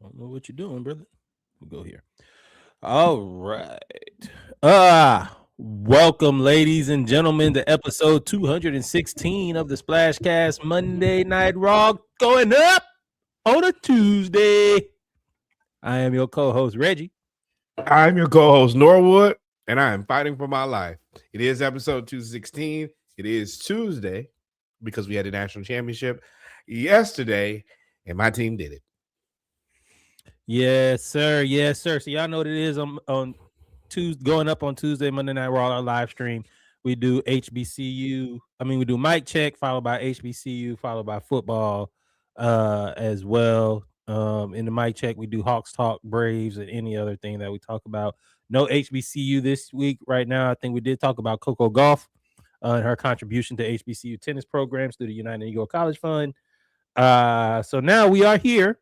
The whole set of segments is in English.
don't know what you're doing, brother. We'll go here. All right. Welcome, ladies and gentlemen, to episode 216 of the Splashcast Monday Night Raw, going up on a Tuesday. I am your co-host, Reggie. I'm your co-host, Norwood, and I am fighting for my life. It is episode 216. It is Tuesday because we had a national championship yesterday, and my team did it. Yes, sir. Yes, sir. So y'all know what it is on Tuesday, going up on Tuesday, Monday Night Raw, our live stream. We do HBCU. We do mic check, followed by HBCU, followed by football as well. In the mic check, we do Hawks Talk, Braves, and any other thing that we talk about. No HBCU this week. Right now, I think we did talk about Coco Golf and her contribution to HBCU tennis programs through the United Negro College Fund. So now we are here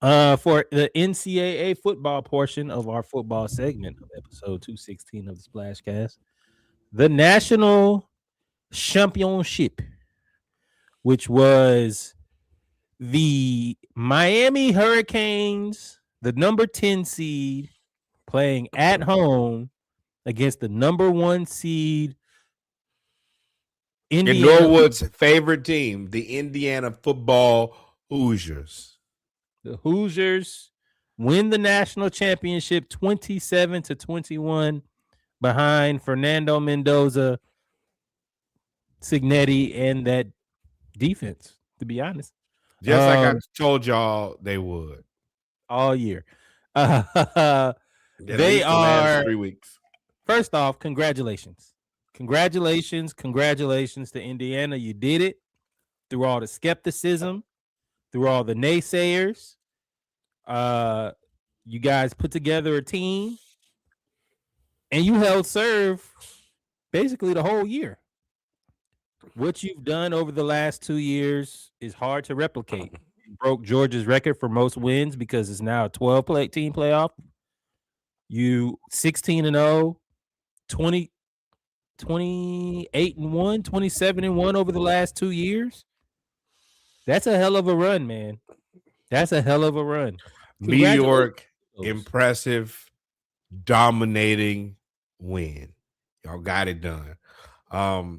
for the NCAA football portion of our football segment of episode 216 of the Splashcast. The National Championship, which was the Miami Hurricanes, the number 10 seed, playing at home against the number 1 seed, Indiana. And Norwood's favorite team, the Indiana football Hoosiers. The Hoosiers win the national championship 27-21 behind Fernando Mendoza, Cignetti, and that defense, to be honest. Just like I told y'all they would. All year. They are 3 weeks. First off, congratulations. Congratulations to Indiana. You did it through all the skepticism, through all the naysayers. You guys put together a team and you held serve basically the whole year. What you've done over the last 2 years is hard to replicate. You broke Georgia's record for most wins because it's now a 12 team playoff. You 16-0, 28-1, 27-1 over the last 2 years. That's a hell of a run, man. That's a hell of a run. Meteoric, impressive, dominating win. Y'all got it done.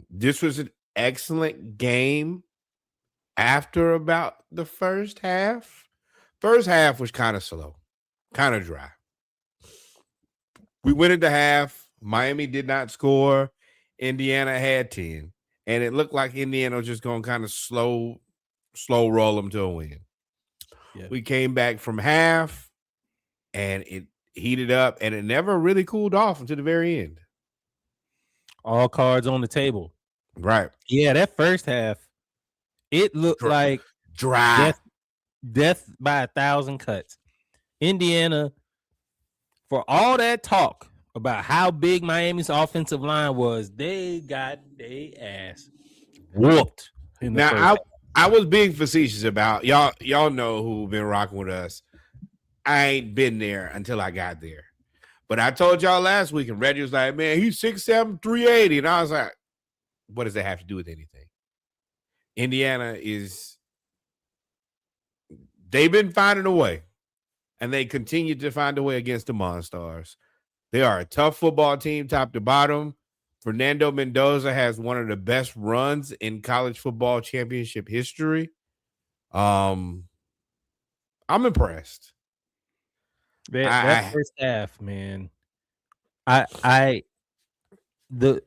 This was an excellent game after about the first half. First half was kind of slow, kind of dry. We went into half. Miami did not score. Indiana had 10. And it looked like Indiana was just going to kind of slow roll them to a win. Yeah. We came back from half and it heated up and it never really cooled off until the very end. All cards on the table. Right. Yeah, that first half, it looked like dry. Death by 1,000 cuts. Indiana, for all that talk about how big Miami's offensive line was, they got their ass whooped. Now, I was being facetious about y'all know who've been rocking with us. I ain't been there until I got there. But I told y'all last week, and Reggie was like, man, he's 6'7", 380. And I was like, what does that have to do with anything? Indiana they've been finding a way. And they continue to find a way against the Monstars. They are a tough football team, top to bottom. Fernando Mendoza has one of the best runs in college football championship history. I'm impressed. That first half, man. The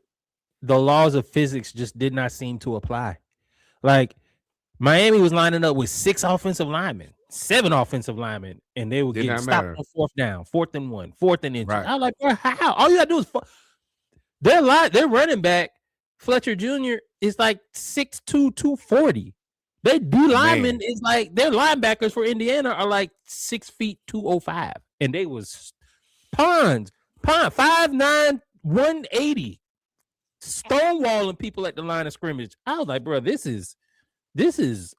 laws of physics just did not seem to apply. Like Miami was lining up with 6 offensive linemen, 7 offensive linemen, and they were getting stopped on 4th down, 4th and 1, 4th and inches. Right. I was like, bro, how? All you gotta do is their running back, Fletcher Jr., is like 6'2", 240. Their D lineman is like, their linebackers for Indiana are like 6 feet 205. And they was Pond, 5'9", 180, stonewalling people at the line of scrimmage. I was like, bro, this is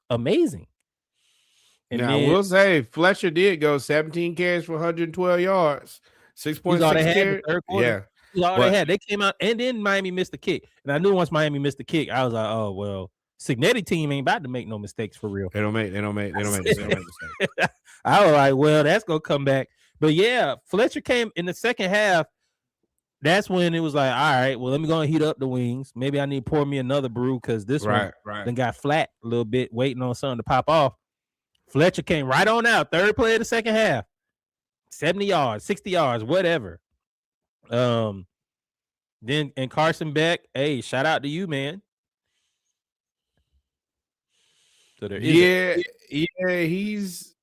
amazing. And now, I will say, Fletcher did go 17 carries for 112 yards, 6.6 carries. Yeah. All they had. They came out, and then Miami missed the kick. And I knew once Miami missed the kick, I was like, oh, well, Cignetti team ain't about to make no mistakes for real. They don't make mistakes. I was like, well, that's gonna come back. But yeah, Fletcher came in the second half. That's when it was like, all right, well, let me go and heat up the wings. Maybe I need to pour me another brew because this one then got flat a little bit, waiting on something to pop off. Fletcher came right on out, third play of the second half, 70 yards, 60 yards, whatever. Then and Carson Beck, hey, shout out to you, man. So there is he's.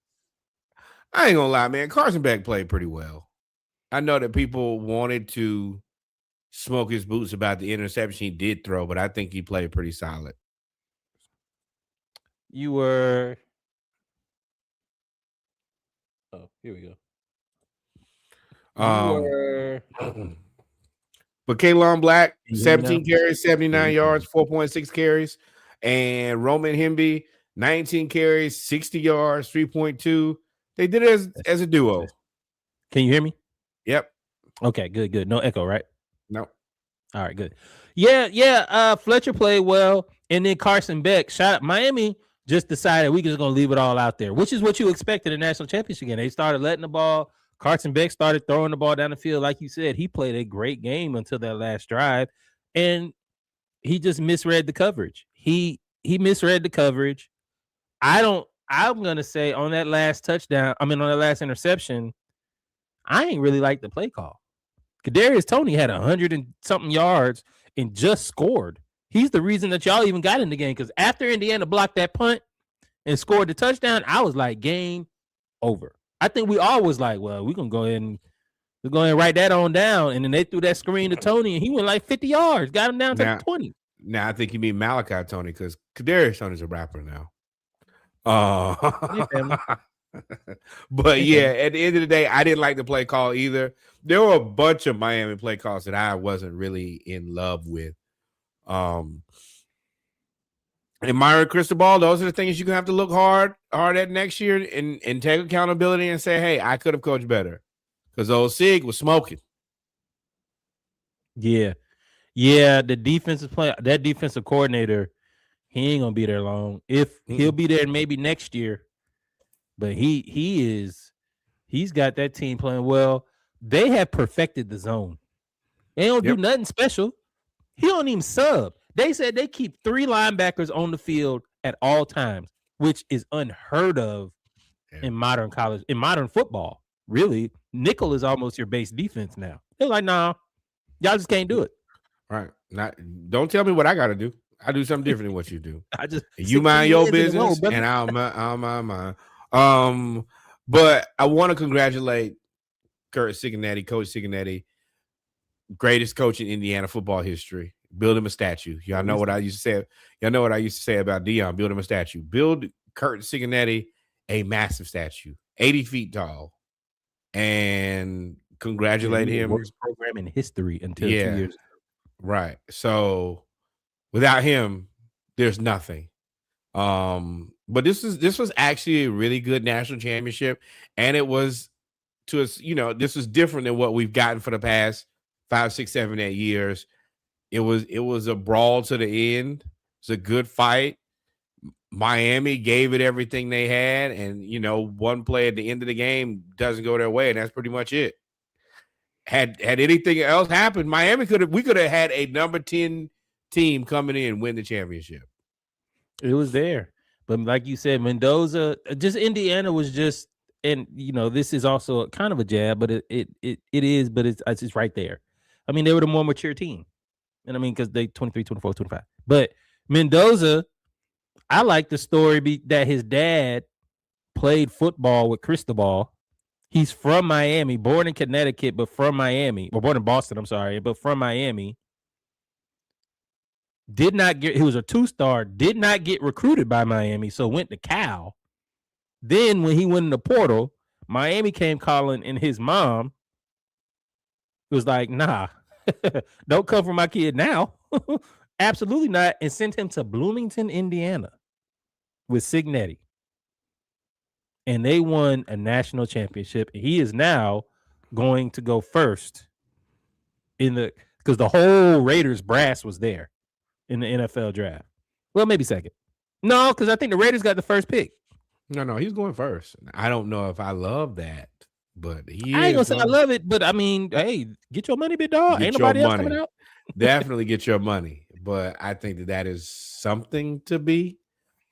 I ain't gonna lie, man. Carson Beck played pretty well. I know that people wanted to smoke his boots about the interception he did throw, but I think he played pretty solid. You were. Oh, here we go. But Kalon Black, 17 carries, 79 yards, 4.6 carries. And Roman Hemby, 19 carries, 60 yards, 3.2. They did it as a duo. Can you hear me? Yep. Okay, good. No echo, right? No. All right, good. Yeah. Fletcher played well. And then Carson Beck, shout out. Miami just decided we just going to leave it all out there, which is what you expected in the national championship game. They started letting the ball. Carson Beck started throwing the ball down the field. Like you said, he played a great game until that last drive. And he just misread the coverage. He misread the coverage. I'm going to say on that last touchdown, on that last interception, I ain't really like the play call. Kadarius Toney had 100 and something yards and just scored. He's the reason that y'all even got in the game, because after Indiana blocked that punt and scored the touchdown, I was like, game over. I think we all was like, well, we're going to go ahead and write that on down. And then they threw that screen to Toney, and he went like 50 yards, got him down to 20. Now I think you mean Malachi Toney, because Kadarius Toney's a rapper now. But yeah, at the end of the day, I didn't like the play call either. There were a bunch of Miami play calls that I wasn't really in love with. And Myron Cristobal, those are the things you're gonna have to look hard at next year and take accountability and say, hey, I could have coached better. Because old Cig was smoking. Yeah. The defensive coordinator, he ain't gonna be there long. If he'll be there maybe next year. But he's got that team playing well. They have perfected the zone. They don't do nothing special. He don't even sub. They said they keep 3 linebackers on the field at all times, which is unheard of in modern football. Really, nickel is almost your base defense now. They're like, nah, y'all just can't do it. All right. Don't tell me what I got to do. I do something different than what you do. You mind your business, and I'll mind mine. But I want to congratulate Coach Cignetti, greatest coach in Indiana football history. Build him a statue. Y'all know what I used to say. Y'all know what I used to say about Dion. Build him a statue. Build Kurt Cignetti a massive statue, 80 feet tall, and congratulate him. Worst program in history until 2 years ago. Right. So without him, there's nothing. But this was actually a really good national championship, and it was to us, this was different than what we've gotten for the past 5, 6, 7, 8 years. It was a brawl to the end. It's a good fight. Miami gave it everything they had, and one play at the end of the game doesn't go their way, and that's pretty much it. Had anything else happened, Miami we could have had a number 10 team coming in and win the championship. It was there. But like you said, Mendoza, just Indiana was just, and this is also kind of a jab, but it is, but it's just right there. I mean, they were the more mature team. And I mean, because they 23, 24, 25. But Mendoza, I like the story that his dad played football with Cristobal. He's from Miami, born in Connecticut, but from Miami, or born in Boston, I'm sorry, but from Miami. He was a 2-star, did not get recruited by Miami, so went to Cal. Then when he went in the portal, Miami came calling, and his mom was like, nah, don't come for my kid now. Absolutely not. And sent him to Bloomington, Indiana with Cignetti. And they won a national championship. He is now going to go first because the whole Raiders brass was there in the NFL draft. Well, maybe second. No, because I think the Raiders got the first pick. No, he's going first. I don't know if I love that, but I ain't gonna say I love it, but I mean, hey, get your money, big dog. Ain't nobody else coming out. Definitely get your money. But I think that is something to be.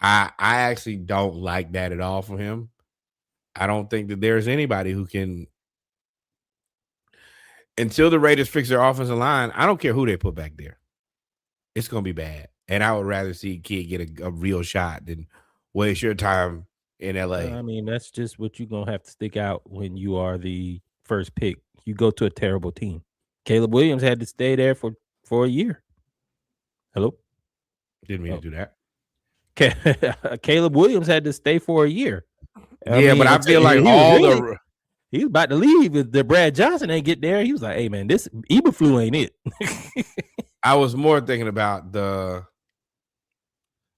I actually don't like that at all for him. I don't think that there's anybody who can, until the Raiders fix their offensive line, I don't care who they put back there. It's going to be bad. And I would rather see Kid get a real shot than waste your time in LA. I mean, that's just what you're going to have to stick out when you are the first pick. You go to a terrible team. Caleb Williams had to stay there for a year. Hello? Didn't mean to do that. Caleb Williams had to stay for a year. But I feel like he was about to leave if the Brad Johnson ain't get there. He was like, hey, man, this Eberflus ain't it. I was more thinking about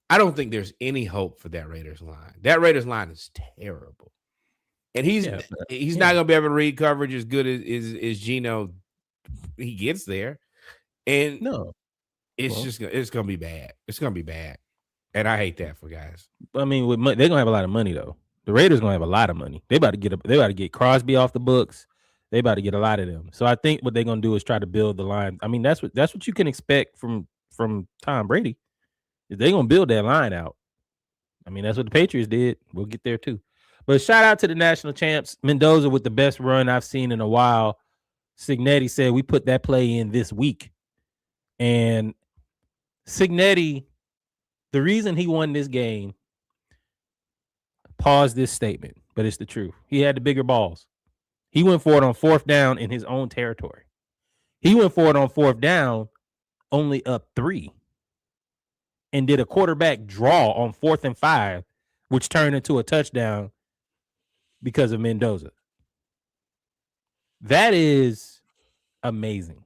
I don't think there's any hope for that Raiders line. That Raiders line is terrible. And he's not going to be able to read coverage as good as Geno. He gets there. And it's going to be bad. It's going to be bad. And I hate that for guys. I mean, they're going to have a lot of money, though. The Raiders going to have a lot of money. They about to get Crosby off the books. They about to get a lot of them. So I think what they're going to do is try to build the line. I mean, that's what you can expect from Tom Brady. They're going to build that line out. I mean, that's what the Patriots did. We'll get there too. But shout out to the national champs. Mendoza with the best run I've seen in a while. Cignetti said we put that play in this week. And Cignetti, the reason he won this game, pause this statement, but it's the truth. He had the bigger balls. He went for it on fourth down in his own territory. He went for it on fourth down, only up 3, and did a quarterback draw on 4th and 5, which turned into a touchdown because of Mendoza. That is amazing.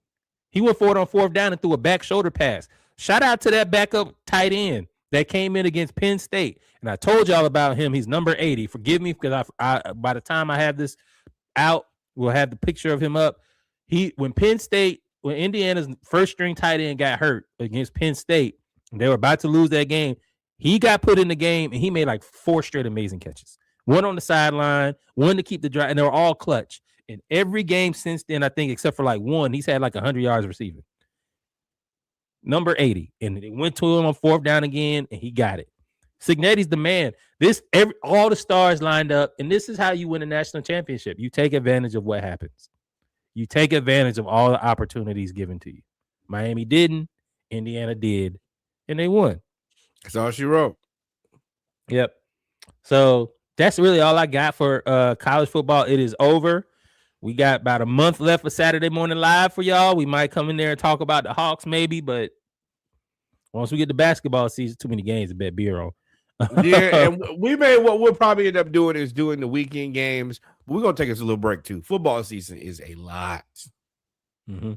He went for it on fourth down and threw a back shoulder pass. Shout out to that backup tight end that came in against Penn State. And I told y'all about him. He's number 80. Forgive me because I by the time I have this out, we'll have the picture of him up. When Indiana's first string tight end got hurt against Penn State, and they were about to lose that game, he got put in the game and he made like 4 straight amazing catches. One on the sideline, one to keep the drive, and they were all clutch. In every game since then, I think, except for like one, he's had like 100 yards receiving. Number 80. And it went to him on fourth down again, and he got it. Cignetti's the man. All the stars lined up, and this is how you win a national championship. You take advantage of what happens. You take advantage of all the opportunities given to you. Miami didn't. Indiana did. And they won. That's all she wrote. Yep. So that's really all I got for college football. It is over. We got about a month left for Saturday Morning Live for y'all. We might come in there and talk about the Hawks maybe, but once we get the basketball season, too many games to bet beer on. Yeah, and what we'll probably end up doing is doing the weekend games. We're going to take us a little break too. Football season is a lot. Mm-hmm.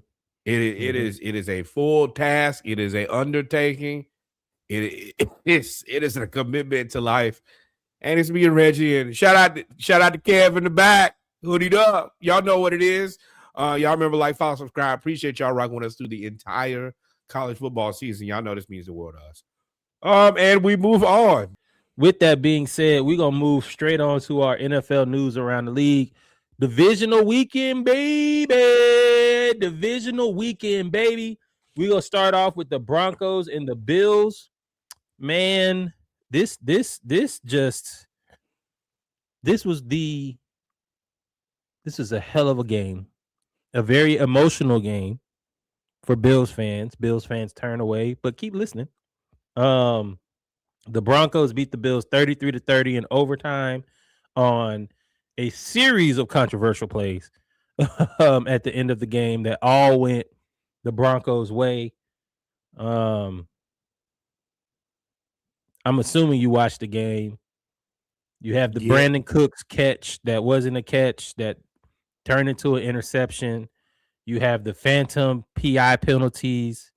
It is a full task. It is a undertaking. It is a commitment to life. And it's me and Reggie. And shout out to Kev in the back. Hoodied up. Y'all know what it is. Y'all remember, like, follow, subscribe. Appreciate y'all rocking with us through the entire college football season. Y'all know this means the world to us. And we move on. With that being said, we're going to move straight on to our NFL news around the league. Divisional weekend, baby. Divisional weekend, baby. We're going to start off with the Broncos and the Bills. Man, this was a hell of a game. A very emotional game for Bills fans. Bills fans turn away, but keep listening. The Broncos beat the Bills 33-30 in overtime on a series of controversial plays at the end of the game that all went the Broncos' way. I'm assuming you watched the game. You have the Brandon Cooks catch that wasn't a catch that turned into an interception. You have the phantom PI penalties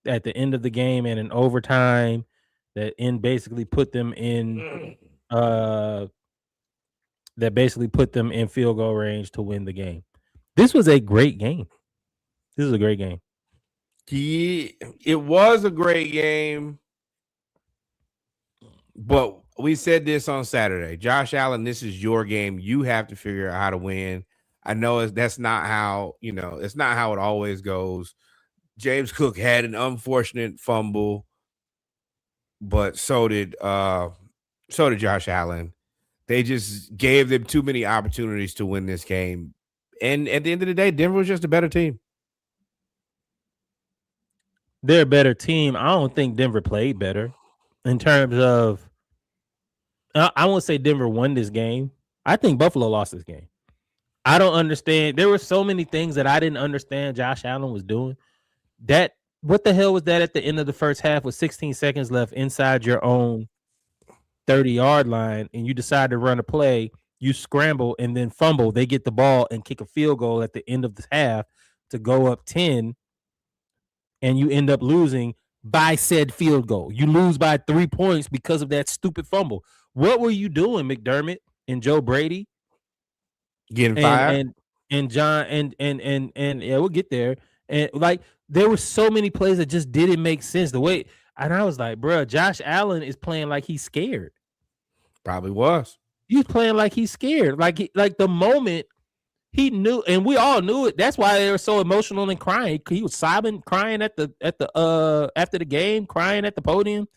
at the end of the game and in overtime that basically put them in field goal range to win the game. This was a great game. It was a great game, but we said this on Saturday. Josh Allen, this is your game. You have to figure out how to win. I know that's not how, it's not how it always goes. James Cook had an unfortunate fumble, but so did Josh Allen. They just gave them too many opportunities to win this game. And at the end of the day, Denver was just a better team. They're a better team. I don't think Denver played better in terms of, I won't say Denver won this game. I think Buffalo lost this game. I don't understand. There were so many things that I didn't understand Josh Allen was doing. What the hell was that at the end of the first half with 16 seconds left inside your own 30-yard line, and you decide to run a play, you scramble and then fumble. They get the ball and kick a field goal at the end of the half to go up 10, and you end up losing by said field goal. You lose by 3 points because of that stupid fumble. What were you doing, McDermott and Joe Brady? Getting fired? And John and yeah, we'll get there. And like there were so many plays that just didn't make sense. The way, and I was like, bro, Josh Allen is playing like he's scared. Probably was. He's playing like he's scared. Like the moment he knew, and we all knew it. That's why they were so emotional and crying. He was sobbing, crying at the after the game, crying at the podium.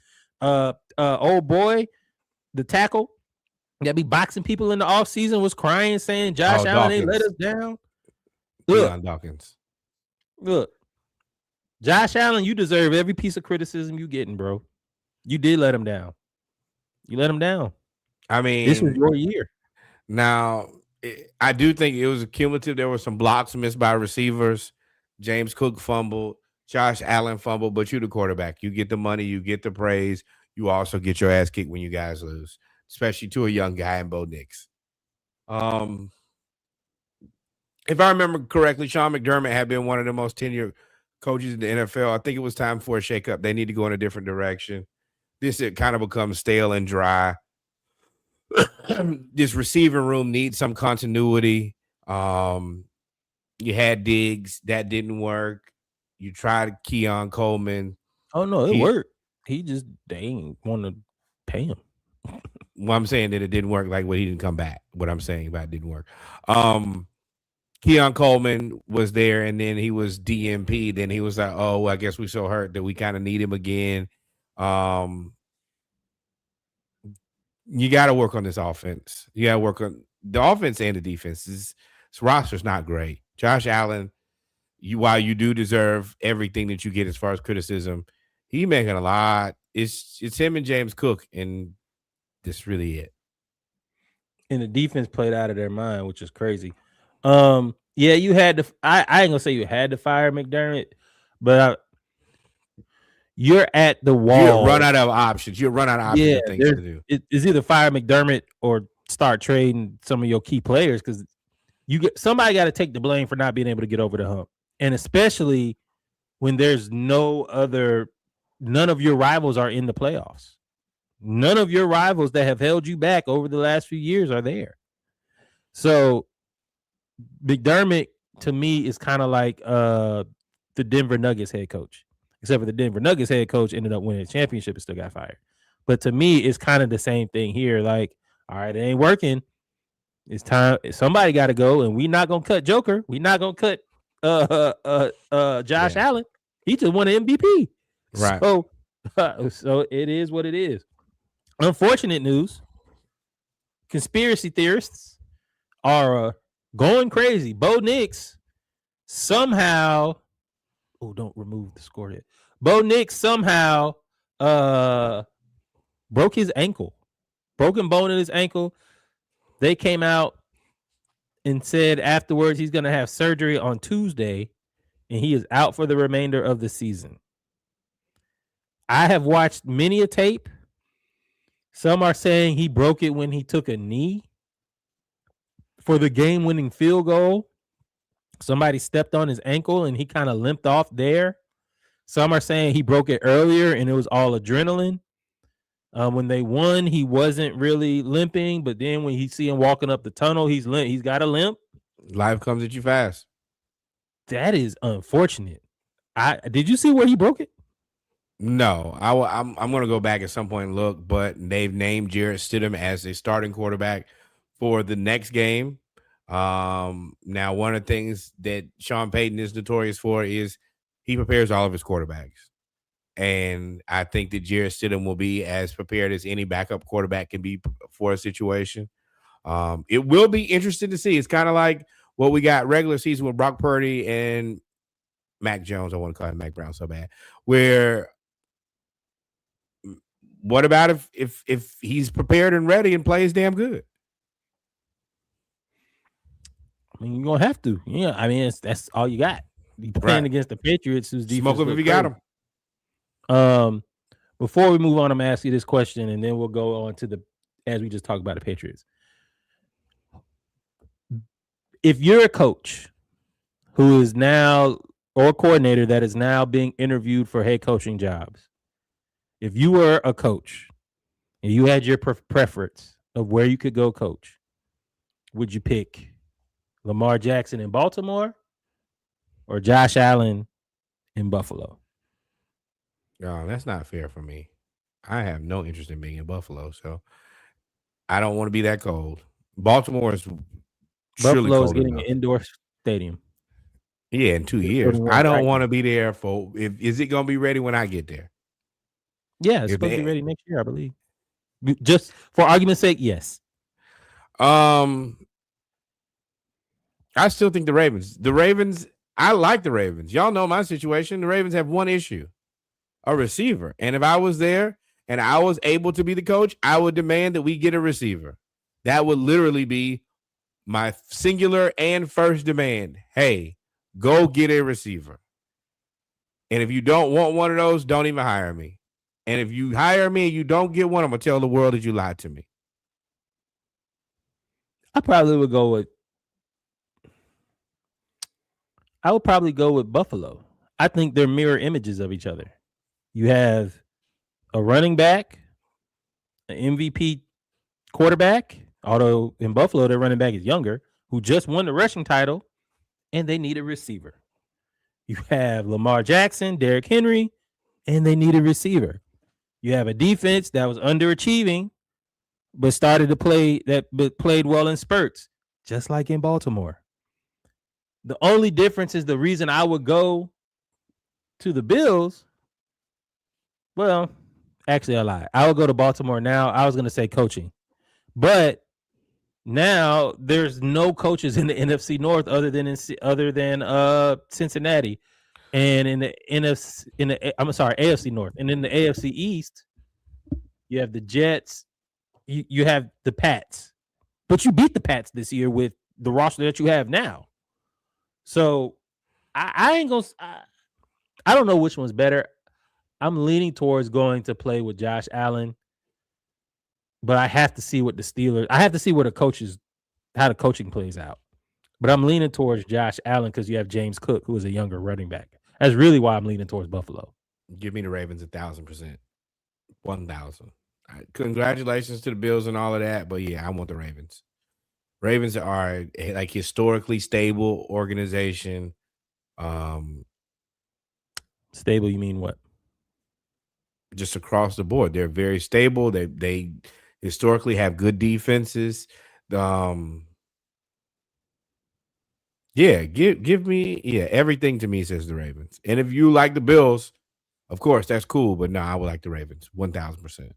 Old boy, the tackle that be boxing people in the offseason was crying, saying Josh Allen ain't let us down. Leon Dawkins. Look, Josh Allen, you deserve every piece of criticism you getting, bro. You did let him down. You let him down. I mean, this was your year. Now, I do think it was cumulative. There were some blocks missed by receivers. James Cook fumbled. Josh Allen fumbled, but you're the quarterback. You get the money. You get the praise. You also get your ass kicked when you guys lose, especially to a young guy in Bo Nix. If I remember correctly, Sean McDermott had been one of the most tenured coaches in the NFL. I think it was time for a shakeup. They need to go in a different direction. It kind of becomes stale and dry. This receiving room needs some continuity. You had Diggs. That didn't work. You tried Keon Coleman. Oh, no, it worked. They ain't want to pay him. Well, I'm saying that it didn't work, like when he didn't come back. What I'm saying about it didn't work. Keon Coleman was there, and then he was DMP. Then he was like, oh, I guess we're so hurt that we kind of need him again. You got to work on this offense. You got to work on the offense and the defense. This roster's not great. Josh Allen, while you do deserve everything that you get as far as criticism, he making a lot. It's him and James Cook, and that's really it. And the defense played out of their mind, which is crazy. Yeah, you had to. I ain't gonna say you had to fire McDermott, but you're at the wall. You run out of options. You run out of options. Things to do. It's either fire McDermott or start trading some of your key players, because somebody got to take the blame for not being able to get over the hump, and especially when there's none of your rivals are in the playoffs. None of your rivals that have held you back over the last few years are there. So McDermott, to me, is kind of like the Denver Nuggets head coach, except for the Denver Nuggets head coach ended up winning a championship and still got fired. But to me, it's kind of the same thing here. Like, all right, it ain't working. It's time. Somebody got to go, and we're not gonna cut Joker. We're not gonna cut Josh Allen. He just won an MVP. Right. So it is what it is. Unfortunate news. Conspiracy theorists are going crazy. Bo Nix somehow. Oh, don't remove the score yet. Bo Nix somehow broke his ankle. Broken bone in his ankle. They came out and said afterwards he's going to have surgery on Tuesday, and he is out for the remainder of the season. I have watched many a tape. Some are saying he broke it when he took a knee for the game-winning field goal. Somebody stepped on his ankle and he kind of limped off there. Some are saying he broke it earlier and it was all adrenaline. When they won, he wasn't really limping, but then when you see him walking up the tunnel, he's got a limp. Life comes at you fast. That is unfortunate. Did you see where he broke it? No, I'm going to go back at some point and look, but they've named Jarrett Stidham as a starting quarterback for the next game. Now, one of the things that Sean Payton is notorious for is he prepares all of his quarterbacks. And I think that Jarrett Stidham will be as prepared as any backup quarterback can be for a situation. It will be interesting to see. It's kind of like what we got regular season with Brock Purdy and Mac Jones. I want to call him Mac Brown so bad. Where what about if he's prepared and ready and plays damn good? I mean, you're gonna have to. Yeah, I mean, that's all you got. You playing against the Patriots, whose defense. Smoke up if you got them. Before we move on, I'm gonna ask you this question, and then we'll go on to as we just talked about the Patriots. If you're a coach who is now, or a coordinator that is now being interviewed for head coaching jobs, if you were a coach and you had your preference of where you could go coach, would you pick Lamar Jackson in Baltimore or Josh Allen in Buffalo? Oh, that's not fair for me. I have no interest in being in Buffalo, so I don't want to be that cold. Buffalo is getting an indoor stadium. Yeah, in 2 years. I don't want to be there for. Is it going to be ready when I get there? Yeah, it's supposed to be ready next year, I believe. Just for argument's sake, yes. I still think the Ravens. I like the Ravens. Y'all know my situation. The Ravens have one issue: a receiver. And if I was there and I was able to be the coach, I would demand that we get a receiver. That would literally be my singular and first demand. Hey, go get a receiver. And if you don't want one of those, don't even hire me. And if you hire me and you don't get one, I'm going to tell the world that you lied to me. I would probably go with Buffalo. I think they're mirror images of each other. You have a running back, an MVP quarterback, although in Buffalo, their running back is younger, who just won the rushing title, and they need a receiver. You have Lamar Jackson, Derrick Henry, and they need a receiver. You have a defense that was underachieving, but played well in spurts, just like in Baltimore. The only difference is the reason I would go to the Bills. Well, actually, I lied. I would go to Baltimore now. I was going to say coaching, but now there's no coaches in the NFC North other than Cincinnati, and in the AFC North, and in the AFC East, you have the Jets. You have the Pats, but you beat the Pats this year with the roster that you have now. So I ain't gonna. I don't know which one's better. I'm leaning towards going to play with Josh Allen, but I have to see what the Steelers. I have to see how the coaching plays out. But I'm leaning towards Josh Allen because you have James Cook, who is a younger running back. That's really why I'm leaning towards Buffalo. Give me the Ravens 1,000%. 1,000. Congratulations to the Bills and all of that, but yeah, I want the Ravens. Ravens are like historically stable organization. Stable, you mean what? Just across the board, they're very stable. They historically have good defenses. Give me everything to me says the Ravens. And if you like the Bills, of course that's cool. But no, I would like the Ravens 1,000%.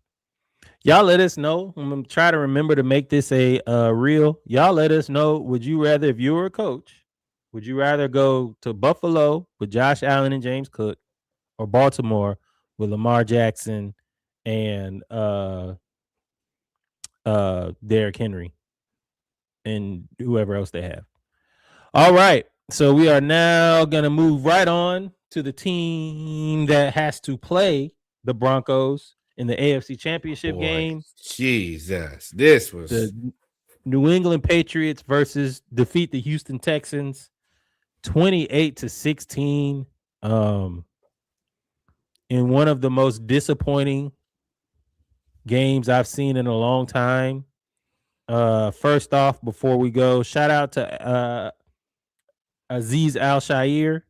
Y'all let us know. I'm gonna try to remember to make this a real. Y'all let us know. Would you rather, if you were a coach, would you rather go to Buffalo with Josh Allen and James Cook, or Baltimore with Lamar Jackson and Derrick Henry and whoever else they have? All right. So we are now going to move right on to the team that has to play the Broncos in the AFC Championship game. Jesus. This was the New England Patriots versus defeat the Houston Texans 28-16. In one of the most disappointing games I've seen in a long time. First off, before we go, shout out to Aziz Al-Shaair.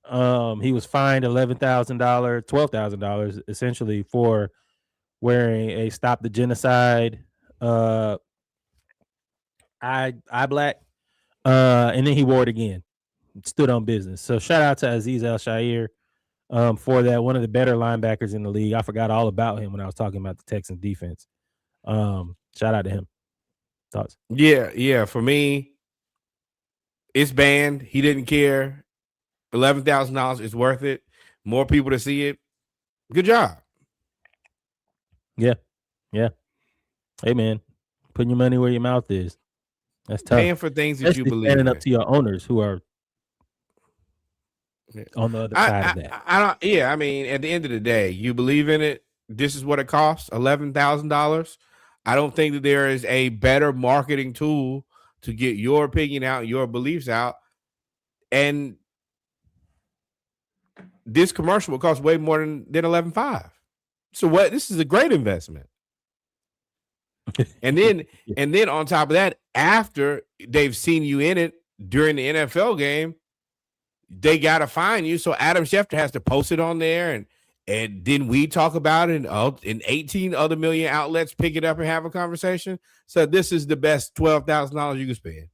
He was fined $12,000, essentially, for wearing a "Stop the Genocide" eye black, and then he wore it again. Stood on business. So shout out to Aziz Al-Shaair for that. One of the better linebackers in the league. I forgot all about him when I was talking about the Texans defense. Shout out to him. Thoughts? Yeah. For me, it's banned. He didn't care. $11,000 is worth it. More people to see it. Good job. Yeah. Hey man, putting your money where your mouth is. That's tough. Paying for things that you believe standing in. up to your owners who are on the other side of that. I mean, at the end of the day, you believe in it. This is what it costs, $11,000. I don't think that there is a better marketing tool to get your opinion out, your beliefs out. And this commercial will cost way more than $11,500. So what? This is a great investment. And then on top of that, after they've seen you in it during the NFL game, they got to fine you. So Adam Schefter has to post it on there, and then we talk about it, and 18 other million outlets pick it up and have a conversation. So this is the best $12,000 you can spend.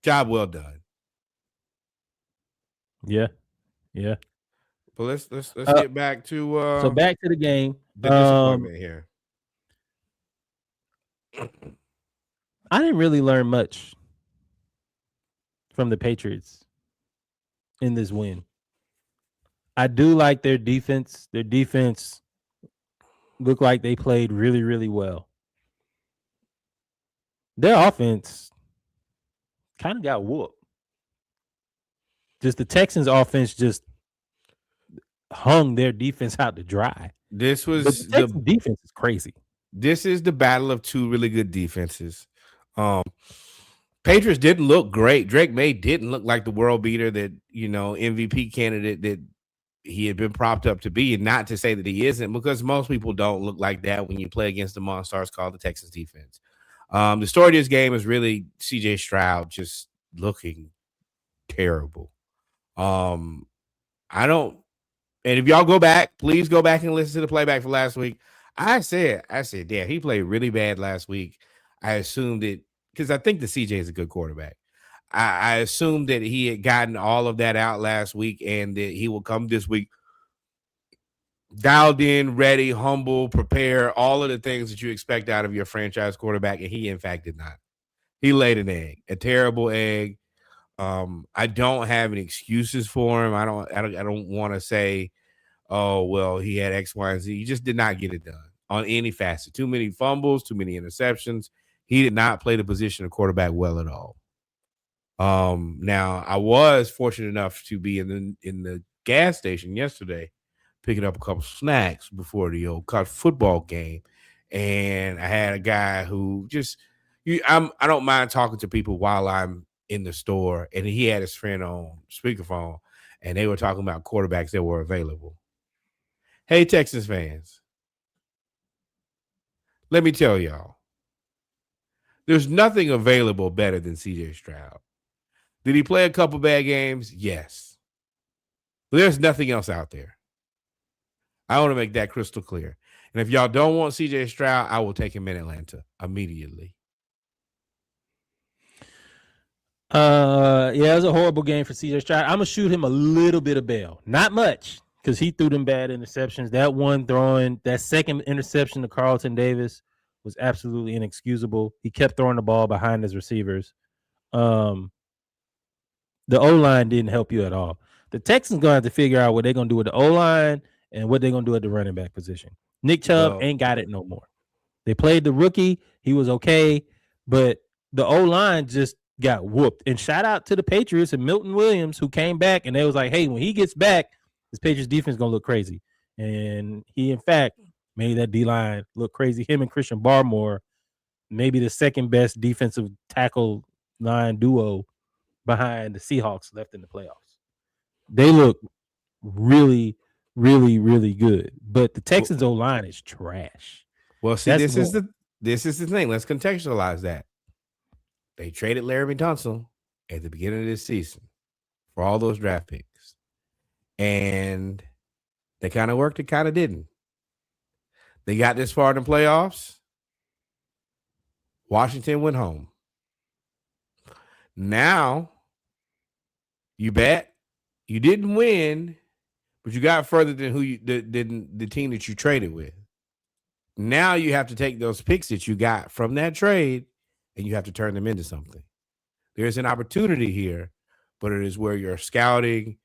Job well done. Yeah. But let's get back to so back to the game. The disappointment here. I didn't really learn much from the Patriots in this win. I do like their defense. Their defense looked like they played really, really well. Their offense kind of got whooped. Just the Texans' offense just hung their defense out to dry. This was the Texans defense is crazy. This is the battle of two really good defenses. Patriots didn't look great. Drake May didn't look like the world beater that, MVP candidate that he had been propped up to be, and not to say that he isn't, because most people don't look like that when you play against the monsters called the Texans defense. The story of this game is really CJ Stroud just looking terrible. And if y'all go back, please go back and listen to the playback for last week. I said, damn, he played really bad last week. I assumed it because I think the CJ is a good quarterback. I assumed that he had gotten all of that out last week and that he will come this week dialed in, ready, humble, prepare, all of the things that you expect out of your franchise quarterback. And he, in fact, did not. He laid an egg, a terrible egg. I don't have any excuses for him. I don't want to say, oh, well, he had X, Y, and Z. He just did not get it done on any facet. Too many fumbles, too many interceptions. He did not play the position of quarterback well at all. Now I was fortunate enough to be in the gas station yesterday, picking up a couple snacks before the old college football game, and I had a guy who I don't mind talking to people while I'm in the store, and he had his friend on speakerphone, and they were talking about quarterbacks that were available. Hey, Texas fans, let me tell y'all, there's nothing available better than CJ Stroud. Did he play a couple bad games? Yes. But there's nothing else out there. I want to make that crystal clear. And if y'all don't want CJ Stroud, I will take him in Atlanta immediately. Yeah, it was a horrible game for CJ Stroud. I'm going to shoot him a little bit of bail. Not much, because he threw them bad interceptions. That second interception to Carlton Davis was absolutely inexcusable. He kept throwing the ball behind his receivers. The O-line didn't help you at all. The Texans going to have to figure out what they're going to do with the O-line and what they're going to do at the running back position. Nick Chubb ain't got it no more. They played the rookie. He was okay, but the O-line just got whooped. And shout out to the Patriots and Milton Williams, who came back, and they was like, hey, when he gets back, this Patriots defense is going to look crazy. And he, in fact, made that D-line look crazy. Him and Christian Barmore, maybe the second best defensive tackle line duo behind the Seahawks left in the playoffs. They look really, really, really good. But the Texans O-line is trash. Well, see, this is the thing. Let's contextualize that. They traded Laremy Tunsil at the beginning of this season for all those draft picks. And they kind of worked, it kind of didn't. They got this far in the playoffs. Washington went home. Now, you bet you didn't win, but you got further than the team that you traded with. Now you have to take those picks that you got from that trade and you have to turn them into something. There's an opportunity here, but it is where your scouting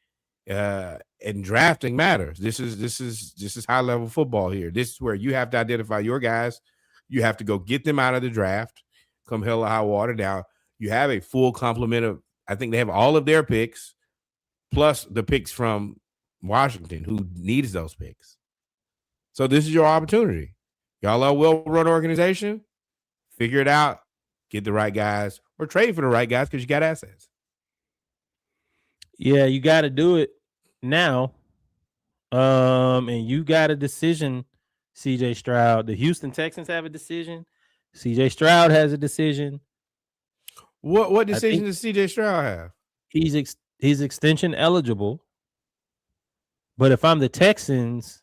and drafting matters. This is high level football here. This is where you have to identify your guys. You have to go get them out of the draft, come hell or high water. Now you have a full complement of, I think they have all of their picks plus the picks from Washington, who needs those picks. So this is your opportunity. Y'all are a well-run organization. Figure it out. Get the right guys or trade for the right guys because you got assets. Yeah, you got to do it now. And you got a decision, CJ Stroud. The Houston Texans have a decision. CJ Stroud has a decision. What decision does CJ Stroud have? He's extension eligible. But if I'm the Texans,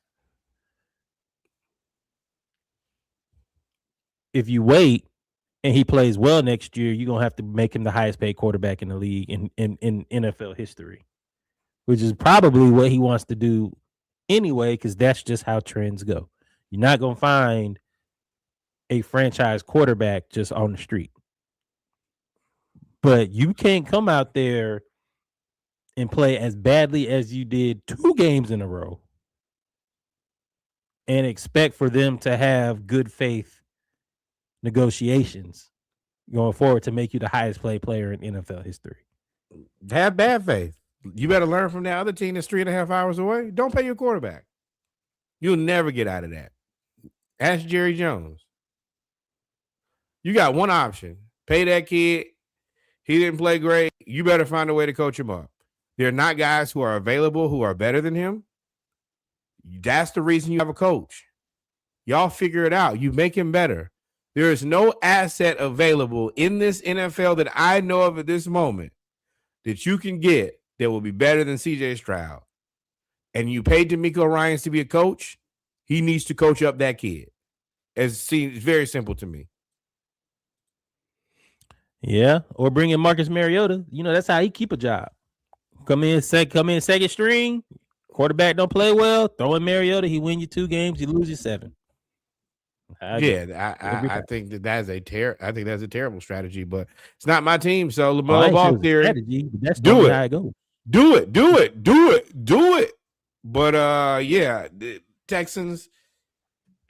if you wait and he plays well next year, you're gonna have to make him the highest paid quarterback in the league in NFL history, which is probably what he wants to do anyway, because that's just how trends go. You're not gonna find a franchise quarterback just on the street. But you can't come out there and play as badly as you did 2 games in a row and expect for them to have good faith negotiations going forward to make you the highest paid player in NFL history. Have bad faith. You better learn from that other team that's 3.5 hours away. Don't pay your quarterback. You'll never get out of that. Ask Jerry Jones. You got one option. Pay that kid. He didn't play great. You better find a way to coach him up. They're not guys who are available who are better than him. That's the reason you have a coach. Y'all figure it out. You make him better. There is no asset available in this NFL that I know of at this moment that you can get that will be better than CJ Stroud. And you paid DeMeco Ryans to be a coach, he needs to coach up that kid. It's very simple to me. Yeah, or bring in Marcus Mariota. You know, that's how he keep a job. Come in second string. Quarterback don't play well. Throw in Mariota. He win you 2 games. You lose you 7. I think that's a terrible strategy, but it's not my team. So LaMelo Ball theory. Strategy, that's do it. How it goes. Do it. But the Texans.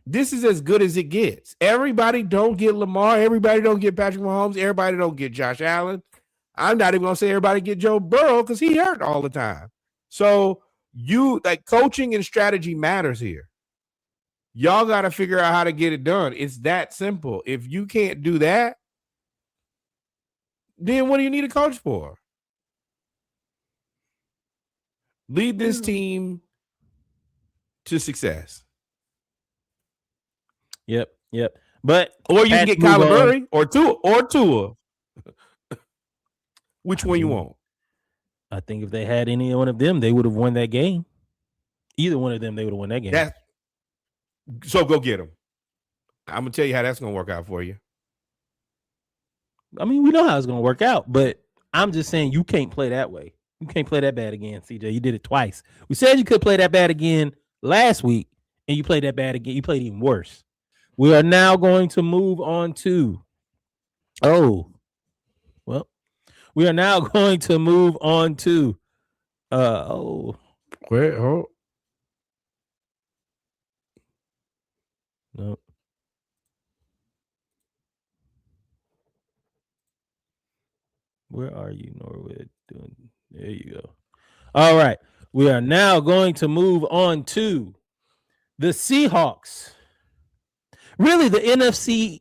This is as good as it gets. Everybody don't get Lamar. Everybody don't get Patrick Mahomes. Everybody don't get Josh Allen. I'm not even gonna say everybody get Joe Burrow because he hurt all the time. So coaching and strategy matters here. Y'all got to figure out how to get it done. It's that simple. If you can't do that, then what do you need a coach for? Lead this team to success. Yep. But or you can get Kyler Murray or Tua. Which one you want? I think if they had any one of them, they would have won that game. Either one of them, they would have won that game. So go get them. I'm going to tell you how that's going to work out for you. I mean, we know how it's going to work out, but I'm just saying you can't play that way. You can't play that bad again, CJ. You did it twice. We said you could play that bad again last week, and you played that bad again. You played even worse. We are now going to move on to we are now going to move on to wait, hold. No. Where are you, Norwood? There you go. All right. We are now going to move on to the Seahawks. Really, the NFC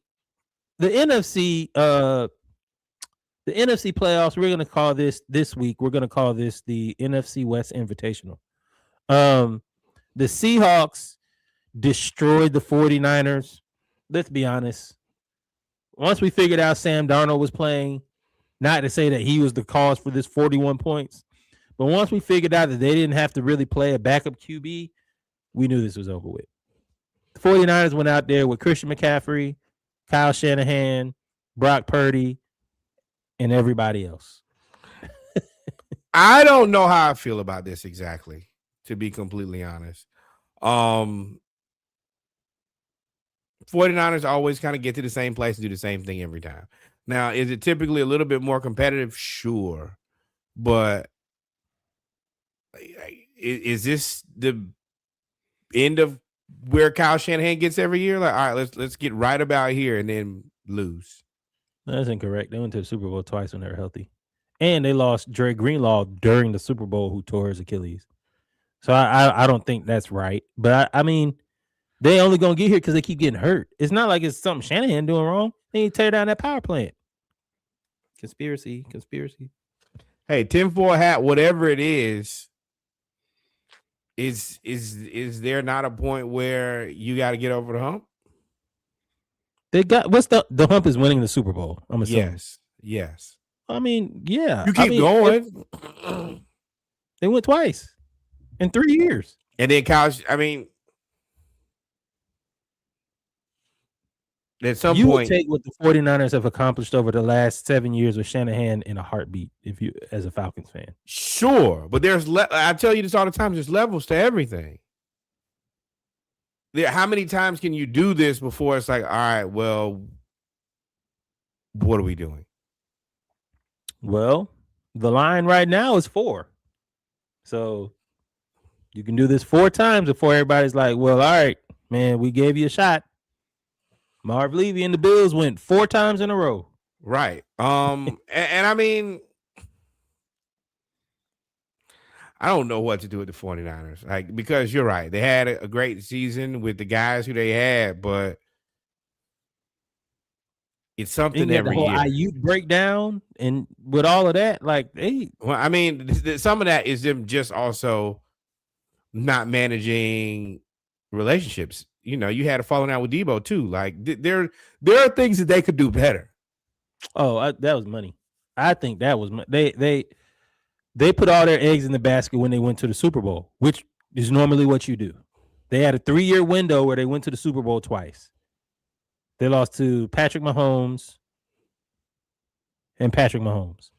playoffs, we're going to call this week. We're going to call this the NFC West Invitational. The Seahawks destroyed the 49ers. Let's be honest. Once we figured out Sam Darnold was playing, not to say that he was the cause for this 41 points, But once we figured out that they didn't have to really play a backup QB, we knew this was over with. The 49ers went out there with Christian McCaffrey, Kyle Shanahan, Brock Purdy, and everybody else. I don't know how I feel about this exactly, to be completely honest. 49ers always kind of get to the same place and do the same thing every time. Now, is it typically a little bit more competitive? Sure. But is this the end of where Kyle Shanahan gets every year? Like, all right, let's get right about here and then lose. That's incorrect. They went to the Super Bowl twice when they were healthy. And they lost Dre Greenlaw during the Super Bowl, who tore his Achilles. So I don't think that's right. But I mean, they only gonna get here because they keep getting hurt. It's not like it's something Shanahan doing wrong. They need to tear down that power plant. Conspiracy. Hey, tinfoil hat, whatever it is there not a point where you got to get over the hump? They got what's the hump is winning the Super Bowl. I'm assuming. Yes. I mean, yeah. You keep going. They went twice in 3 years. And then Kyle, I mean, at some point, would take what the 49ers have accomplished over the last 7 years with Shanahan in a heartbeat, if you, as a Falcons fan. Sure, but I tell you this all the time, there's levels to everything. How many times can you do this before it's like, all right, well, what are we doing? Well, the line right now is 4. So you can do this 4 times before everybody's like, well, all right, man, we gave you a shot. Marv Levy and the Bills went 4 times in a row. Right. And I mean, I don't know what to do with the 49ers. Like, because you're right. They had a great season with the guys who they had, but it's something every the whole year. IU breakdown and with all of that, like, well, I mean, some of that is them just also not managing relationships. You know, you had a falling out with Debo too. Like, there are things that they could do better. Oh, that was money. I think that was they put all their eggs in the basket when they went to the Super Bowl, which is normally what you do. They had a 3-year window where they went to the Super Bowl twice. They lost to Patrick Mahomes and Patrick Mahomes.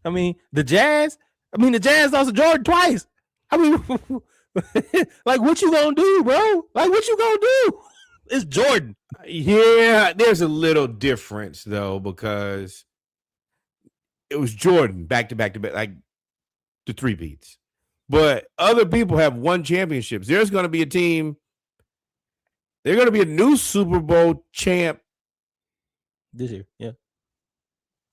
I mean, the Jazz lost to Jordan twice. I mean, like, what you gonna do, bro? Like, what you gonna do? It's Jordan. Yeah, there's a little difference though, because it was Jordan back to back, like the 3 beats. But other people have won championships. There's going to be a team. They're going to be a new Super Bowl champ this year. Yeah,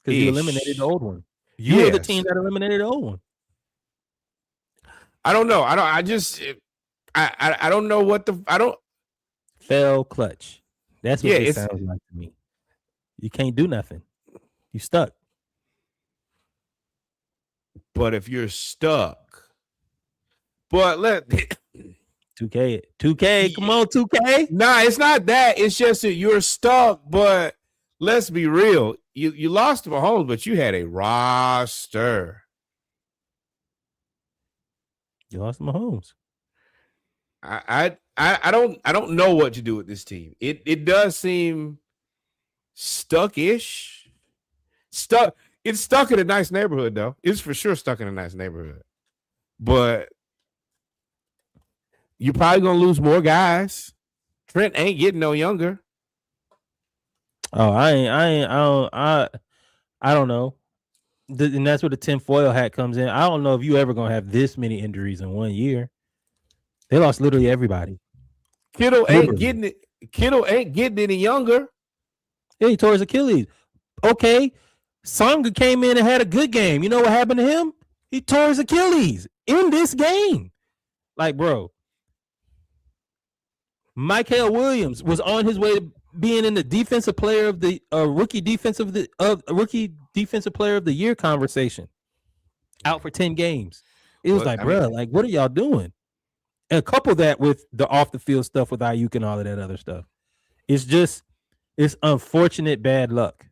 because you eliminated the old one. You were the team that eliminated the old one. I don't know. I don't know what fell clutch. That's what it sounds like to me. You can't do nothing. You stuck. But if you're stuck, but 2K, come on, 2K. Nah, it's not that. It's just that you're stuck. But let's be real. You lost to Mahomes, but you had a roster. You lost to Mahomes. I don't know what to do with this team. It does seem stuck-ish. Stuck. It's stuck in a nice neighborhood, though. It's for sure stuck in a nice neighborhood. But you're probably gonna lose more guys. Trent ain't getting no younger. Oh, I don't know. And that's where the tinfoil hat comes in. I don't know if you ever gonna have this many injuries in 1 year. They lost literally everybody. Kittle ain't getting it. Kittle ain't getting any younger. Yeah, he tore his Achilles. Okay. Songa came in and had a good game. You know what happened to him? He tore his Achilles in this game. Like, bro, Michael Williams was on his way to being in the defensive player of the rookie defensive player of the year conversation. Out for 10 games. It was bro, like, what are y'all doing? And couple that with the off the field stuff with Ayuk and all of that other stuff. It's just It's unfortunate bad luck.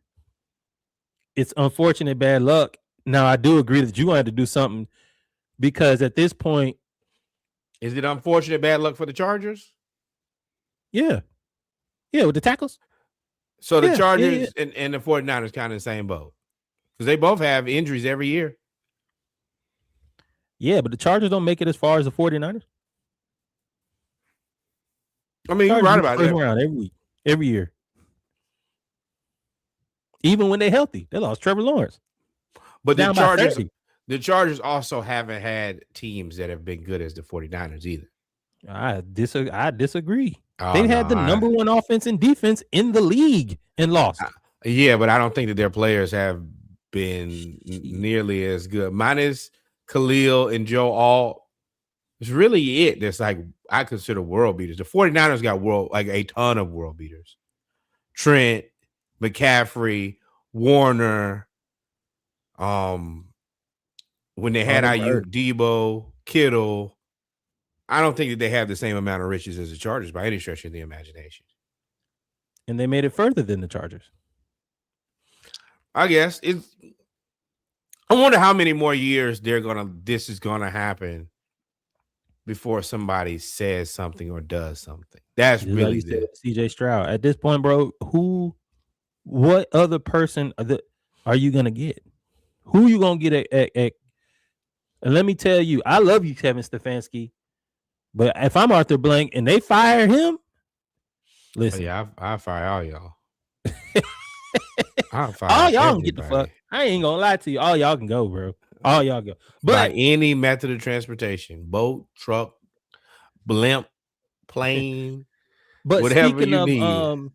It's unfortunate bad luck. Now, I do agree that you're going to have to do something because at this point. Is it unfortunate bad luck for the Chargers? Yeah. Yeah, with the tackles. So the Chargers and the 49ers kind of the same boat because they both have injuries every year. Yeah, but the Chargers don't make it as far as the 49ers. I mean, you're right about that. Round every year. Even when they're healthy, they lost Trevor Lawrence. But the Chargers also haven't had teams that have been good as the 49ers either. I disagree. They had the number one offense and defense in the league and lost. Yeah, but I don't think that their players have been nearly as good. Minus Khalil and Joe Alt. It's really it. That's like I consider world beaters. The 49ers got a ton of world beaters. Trent, McCaffrey, Warner, when they had Ayuk, Debo, Kittle. I don't think that they have the same amount of riches as the Chargers by any stretch of the imagination. And they made it further than the Chargers. I guess I wonder how many more years this is gonna happen before somebody says something or does something. That's just really like CJ Stroud. At this point, bro, what other person are you gonna get? Who you gonna get at? And let me tell you, I love you, Kevin Stefanski. But if I'm Arthur Blank and they fire him, listen. I fire all y'all. All y'all can get the fuck. I ain't gonna lie to you. All y'all can go, bro. All y'all go. But by any method of transportation, boat, truck, blimp, plane, but whatever speaking you need.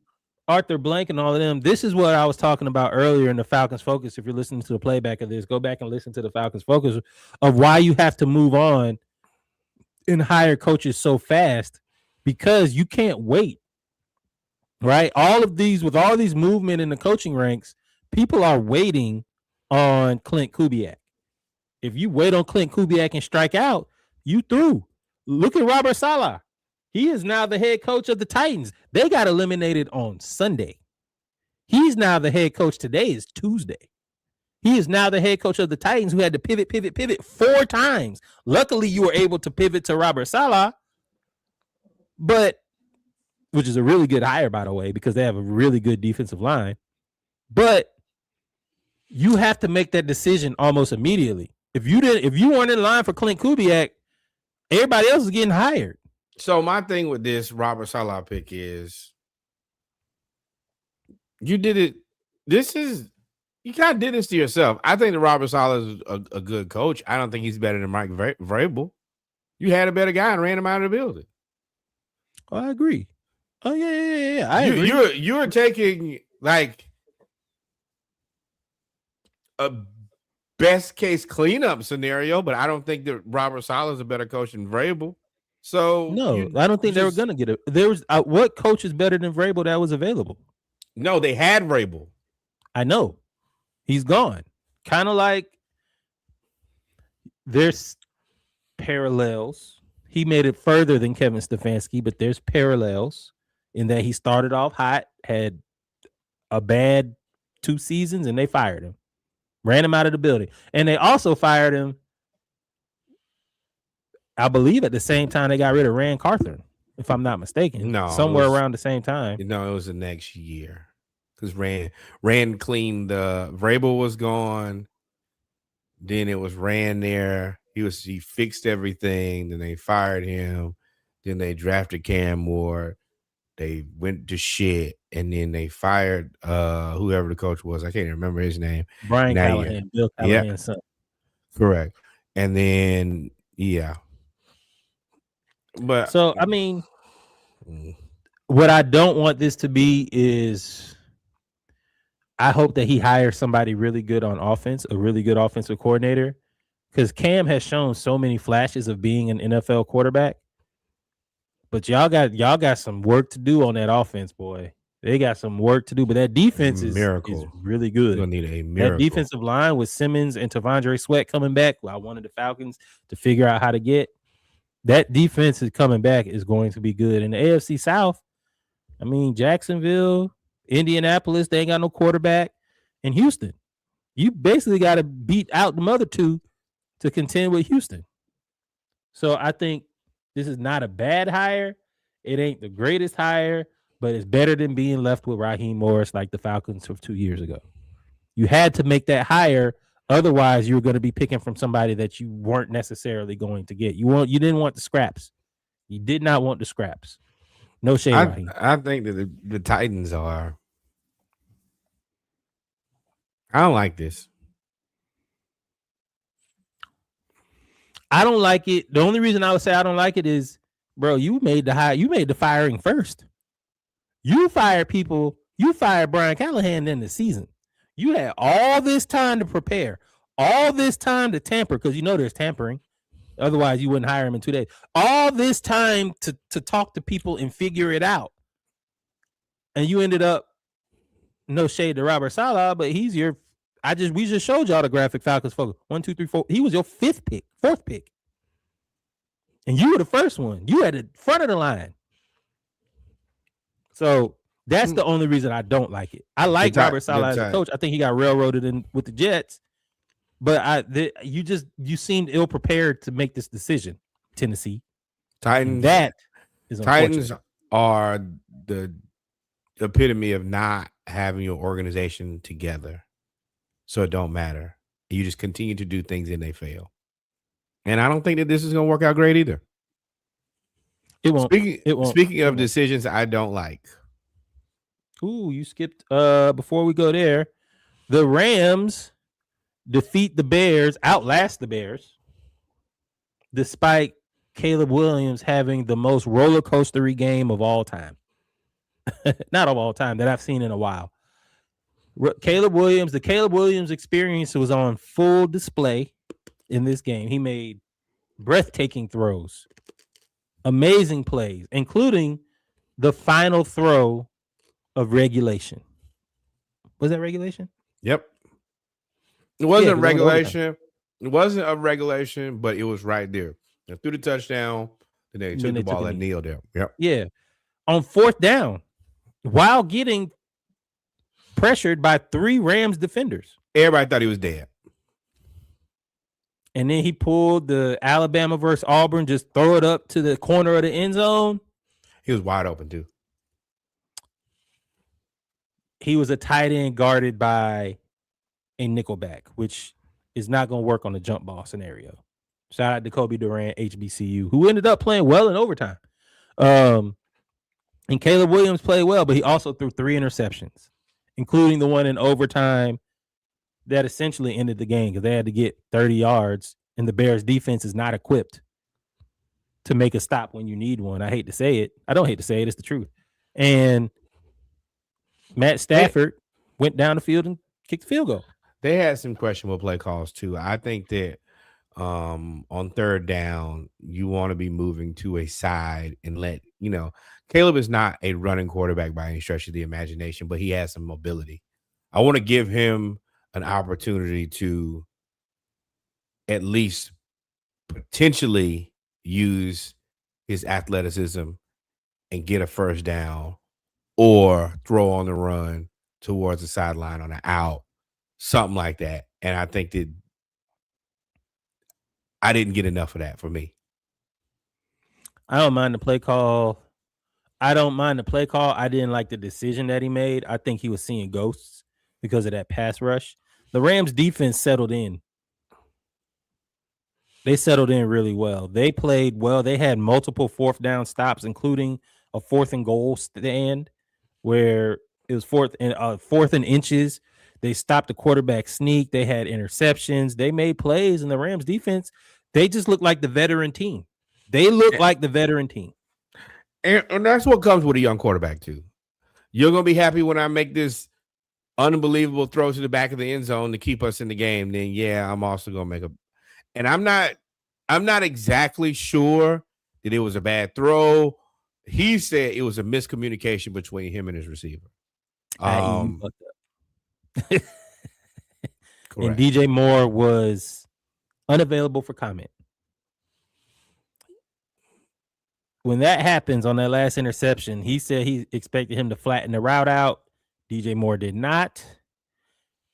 Arthur Blank and all of them, this is what I was talking about earlier in the Falcons Focus. If you're listening to the playback of this, go back and listen to the Falcons Focus of why you have to move on and hire coaches so fast because you can't wait, right? With all these movement in the coaching ranks, people are waiting on Clint Kubiak. If you wait on Clint Kubiak and strike out, you through. Look at Robert Salah. He is now the head coach of the Titans. They got eliminated on Sunday. He's now the head coach. Today is Tuesday. He is now the head coach of the Titans who had to pivot 4 times. Luckily, you were able to pivot to Robert Salah, which is a really good hire, by the way, because they have a really good defensive line. But you have to make that decision almost immediately. If you weren't in line for Clint Kubiak, everybody else is getting hired. So my thing with this Robert Salah pick is you did it. You kind of did this to yourself. I think that Robert Salah is a good coach. I don't think he's better than Mike Vrabel. You had a better guy and ran him out of the building. Oh, I agree. Oh, yeah. I agree. You're taking like a best case cleanup scenario, but I don't think that Robert Salah is a better coach than Vrabel. So no, I don't think they were gonna get it. There was what coach is better than Vrabel that was available? No, they had Vrabel. I know. He's gone. Kind of like there's parallels. He made it further than Kevin Stefanski, but there's parallels in that he started off hot, had a bad 2 seasons, and they fired him. Ran him out of the building. And they also fired him, I believe, at the same time they got rid of Rand Carthon, if I'm not mistaken. No. Somewhere around the same time. No, it was the next year. Because Rand cleaned Vrabel was gone. Then it was Rand there. He fixed everything. Then they fired him. Then they drafted Cam Ward. They went to shit. And then they fired whoever the coach was. I can't remember his name. Brian Callahan, Bill Callahan's son. Correct. And then, yeah. But so, I mean, what I don't want this to be is I hope that he hires somebody really good on offense, a really good offensive coordinator, because Cam has shown so many flashes of being an NFL quarterback. But y'all got some work to do on that offense, boy. They got some work to do, but that defense is really good. You're gonna need a miracle. That defensive line with Simmons and Tavondre Sweat coming back, I wanted the Falcons to figure out how to get. That defense is coming back is going to be good. In the AFC South, I mean, Jacksonville, Indianapolis, they ain't got no quarterback. And Houston, you basically got to beat out the other two to contend with Houston. So I think this is not a bad hire. It ain't the greatest hire, but it's better than being left with Raheem Morris like the Falcons of 2 years ago. You had to make that hire. Otherwise, you were going to be picking from somebody that you weren't necessarily going to get. You didn't want the scraps. You did not want the scraps. No shade, Raheem. I think that the Titans are. I don't like this. I don't like it. The only reason I would say I don't like it is, bro, you made the firing first. You fired people. You fired Brian Callahan in the season. You had all this time to prepare, all this time to tamper, because you know there's tampering. Otherwise, you wouldn't hire him in 2 days. All this time to talk to people and figure it out. And you ended up, no shade to Robert Salah, but he's your, we just showed y'all the graphic Falcons focus. 1, 2, 3, 4. He was your fourth pick. And you were the first one. You at the front of the line. So that's the only reason I don't like it. I like Robert Salah as a coach. I think he got railroaded in with the Jets. But you seemed ill prepared to make this decision, Tennessee. Titans are the epitome of not having your organization together, so it don't matter. You just continue to do things and they fail. And I don't think that this is going to work out great either. It won't. Speaking of decisions I don't like. Ooh, you skipped. Before we go there, the Rams defeat the Bears, outlast the Bears, despite Caleb Williams having the most roller coastery game of all time. Not of all time, that I've seen in a while. The Caleb Williams experience was on full display in this game. He made breathtaking throws, amazing plays, including the final throw of regulation. Was that regulation? Yep. It wasn't regulation. It wasn't a regulation, but it was right there. They threw the touchdown, and they took the ball and kneeled there. Yep. Yeah. On 4th down, while getting pressured by 3 Rams defenders. Everybody thought he was dead. And then he pulled the Alabama versus Auburn, just throw it up to the corner of the end zone. He was wide open, too. He was a tight end guarded by a nickelback, which is not going to work on the jump ball scenario. Shout out to Kobe Durant, HBCU, who ended up playing well in overtime. And Caleb Williams played well, but he also threw 3 interceptions, including the one in overtime that essentially ended the game because they had to get 30 yards, and the Bears defense is not equipped to make a stop when you need one. I hate to say it. I don't hate to say it. It's the truth. And Matt Stafford went down the field and kicked the field goal. They had some questionable play calls, too. I think that on 3rd down, you want to be moving to a side and Caleb is not a running quarterback by any stretch of the imagination, but he has some mobility. I want to give him an opportunity to at least potentially use his athleticism and get a 1st down or throw on the run towards the sideline on an out, something like that. And I think that I didn't get enough of that for me. I don't mind the play call. I didn't like the decision that he made. I think he was seeing ghosts because of that pass rush. The Rams defense settled in. They settled in really well. They played well. They had multiple 4th down stops, including a 4th and goal stand where it was 4th and inches. They stopped the quarterback sneak. They had interceptions. They made plays, and the Rams defense, they just look like the veteran team. And that's what comes with a young quarterback, too. You're going to be happy when I make this unbelievable throw to the back of the end zone to keep us in the game. Then, yeah, I'm also going to make and I'm not exactly sure that it was a bad throw. He said it was a miscommunication between him and his receiver. And DJ Moore was unavailable for comment. When that happens on that last interception, he said he expected him to flatten the route out, DJ Moore did not.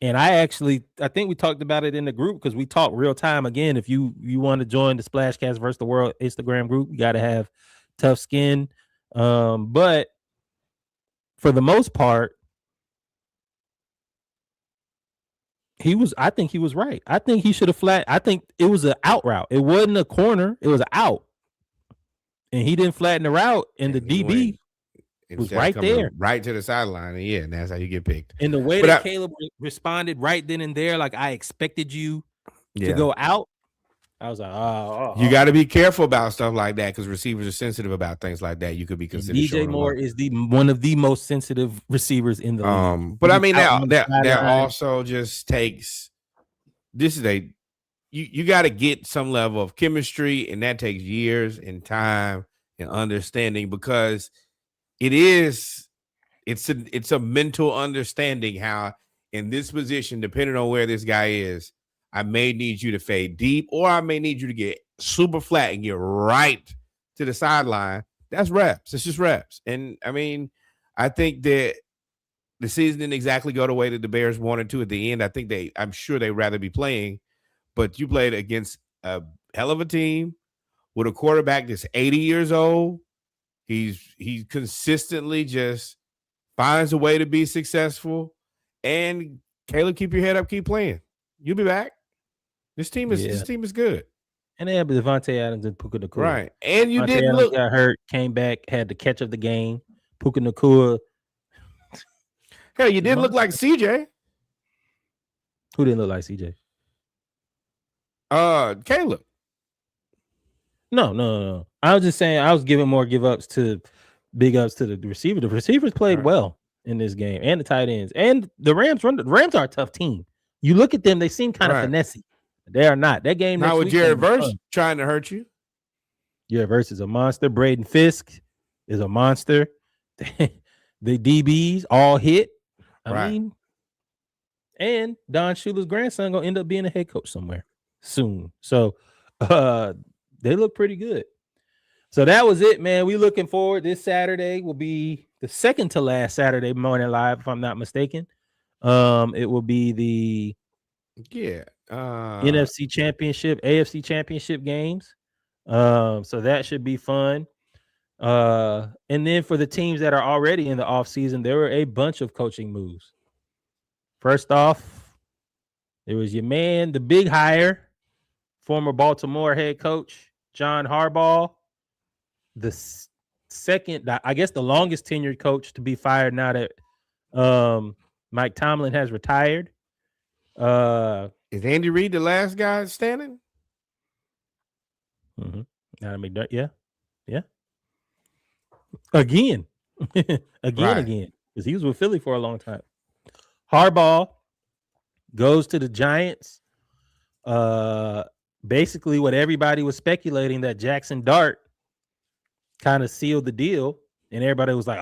And I think we talked about it in the group because we talk real time. Again, if you want to join the Splashcast versus the World Instagram group, you got to have tough skin. But for the most part, I think he was right. I think he should have flat. I think it was an out route. It wasn't a corner. It was an out. And he didn't flatten the route. And the DB was right there. Right to the sideline. And that's how you get picked. And the way that Caleb responded right then and there, like I expected you to go out. I was like, you got to be careful about stuff like that because receivers are sensitive about things like that. You could be considered. DJ Moore is one of the most sensitive receivers in the league. But I mean, that also just takes. This is you got to get some level of chemistry, and that takes years and time and understanding because it's a mental understanding how in this position, depending on where this guy is. I may need you to fade deep, or I may need you to get super flat and get right to the sideline. That's reps. It's just reps. And I mean, I think that the season didn't exactly go the way that the Bears wanted to at the end. I'm sure they'd rather be playing, but you played against a hell of a team with a quarterback that's 80 years old. He consistently just finds a way to be successful. And Caleb, keep your head up, keep playing. You'll be back. This team is good. And they have Devontae Adams and Puka Nacua. Right. And you got hurt, came back, had the catch of the game. Puka Nacua. Hell, you didn't look like CJ. Who didn't look like CJ? Caleb. No. I was just saying I was giving more big ups to the receiver. The receivers played well in this game, and the tight ends. And the Rams the Rams are a tough team. You look at them, they seem kind of finessey. They are not. That game now with Jared Verse trying to hurt you. Jared Verse is a monster. Braden Fisk is a monster. The DBs all hit. I mean, and Don Shula's grandson gonna end up being a head coach somewhere soon. So they look pretty good. So that was it, man. We looking forward. This Saturday will be the second to last Saturday morning live, if I'm not mistaken. It will be the NFC Championship, AFC Championship games. So that should be fun. And then for the teams that are already in the offseason, there were a bunch of coaching moves. First off, there was your man, the big hire, former Baltimore head coach, John Harbaugh. The second, I guess the longest tenured coach to be fired now that Mike Tomlin has retired. Is Andy Reid the last guy standing? Mm-hmm. Yeah. Again. Again. Because he was with Philly for a long time. Harbaugh goes to the Giants. Basically what everybody was speculating that Jackson Dart kind of sealed the deal. And everybody was like,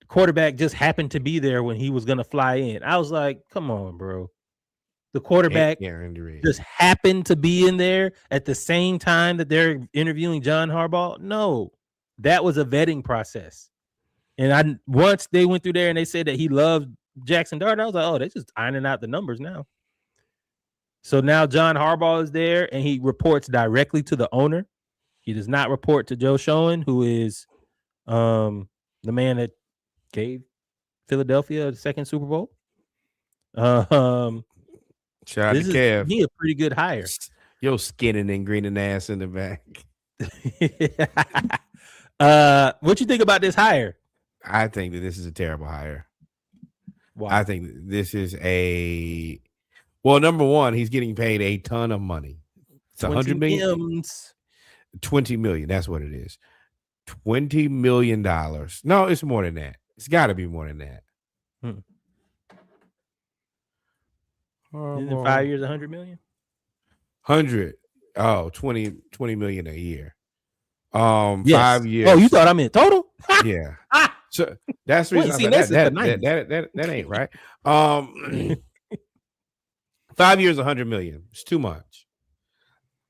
quarterback just happened to be there when he was going to fly in. I was like, come on, bro. The quarterback just happened to be in there at the same time that they're interviewing John Harbaugh. No, that was a vetting process. And once they went through there and they said that he loved Jackson Dart, I was like, they're just ironing out the numbers now. So now John Harbaugh is there and he reports directly to the owner. He does not report to Joe Schoen, who is the man that gave Philadelphia the second Super Bowl. Shout out to Kev. He a pretty good hire. Yo, skinning and greening ass in the back. What you think about this hire? I think that this is a terrible hire. Why? I think this is number one, he's getting paid a ton of money. It's $100 million. 20 million. That's what it is. $20 million. No, it's more than that. It's got to be more than that. In 5 years, 100 million? 20 million a year. Yes. 5 years. Oh, you thought I meant total? Yeah. So that's the reason that ain't right. 5 years, 100 million. It's too much.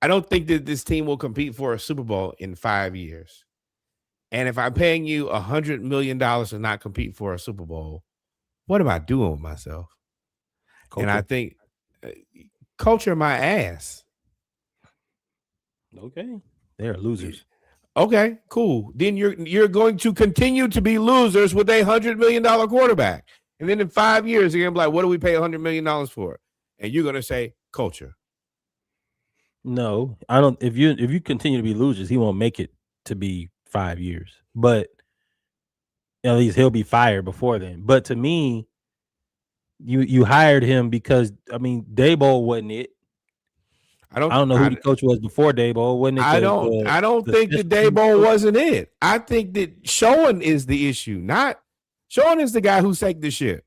I don't think that this team will compete for a Super Bowl in 5 years. And if I'm paying you $100 million to not compete for a Super Bowl, what am I doing with myself? Culture. And I think culture my ass. Okay. They're losers. Okay, cool. Then you're going to continue to be losers with a $100 million quarterback. And then in 5 years, you're going to be like, what do we pay $100 million for? And you're going to say culture. No, I don't. If you continue to be losers, he won't make it to be 5 years. But at least he'll be fired before then. But to me, you hired him because Daboll wasn't it. I don't know who the coach was before Daboll. Wasn't it? I don't think that Daboll wasn't it. I think that Schoen is the issue. Not Schoen is the guy who sank the ship.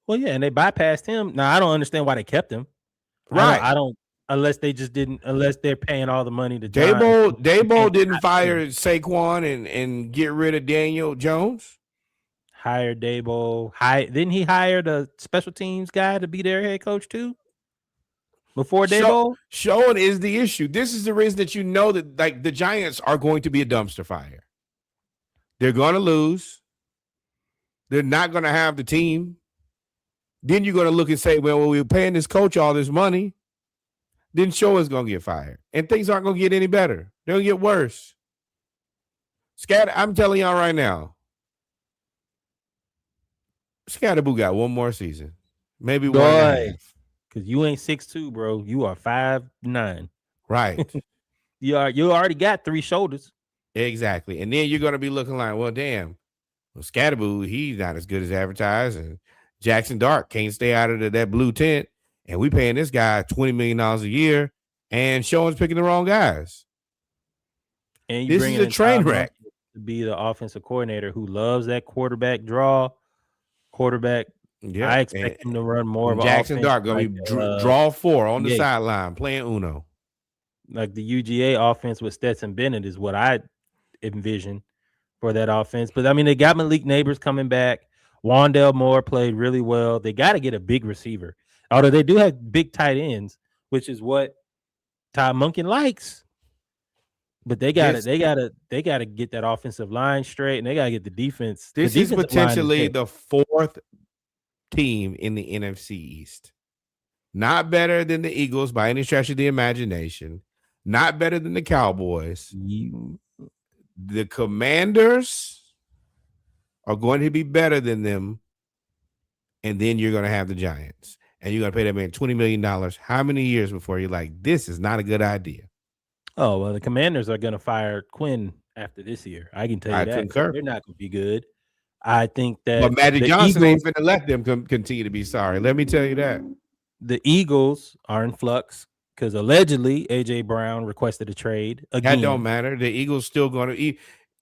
Well, yeah, and they bypassed him. Now I don't understand why they kept him. Right. I don't unless they just didn't. Unless they're paying all the money to Daboll didn't fire Saquon and get rid of Daniel Jones. Hire Daboll. Didn't he hire the special teams guy to be their head coach too? Before Daboll? Schoen is the issue. This is the reason that you know that like the Giants are going to be a dumpster fire. They're going to lose. They're not going to have the team. Then you're going to look and say, well, we're paying this coach all this money. Then Schoen's going to get fired. And things aren't going to get any better. They're going to get worse. I'm telling y'all right now, Scatterboo got one more season. Maybe one and a half. Because you ain't 6'2", bro. You are 5'9". Right. You already got 3 shoulders. Exactly. And then you're going to be looking like, well, damn. Well, Scatterboo, he's not as good as advertised. And Jackson Dart can't stay out of that blue tent. And we paying this guy $20 million a year. And Schoen's picking the wrong guys. And this is a train wreck. To be the offensive coordinator who loves that quarterback draw. Yeah, I expect him to run more of Jackson Dart going to be draw 4 on the sideline playing Uno. Like the UGA offense with Stetson Bennett is what I envision for that offense. But, they got Malik Neighbors coming back. Wandale Moore played really well. They got to get a big receiver. Although they do have big tight ends, which is what Todd Monken likes. But they got to get that offensive line straight, and they got to get the defense. This is potentially the 4th team in the NFC East. Not better than the Eagles by any stretch of the imagination. Not better than the Cowboys. The Commanders are going to be better than them. And then you're going to have the Giants. And you're going to pay that man $20 million. How many years before you're like, this is not a good idea? Oh, well, the Commanders are going to fire Quinn after this year. I can tell you that. Concur. They're not going to be good. I think that. But Magic Johnson ain't going to let them continue to be sorry. Let me tell you that. The Eagles are in flux because allegedly A.J. Brown requested a trade again. That don't matter. The Eagles still going to,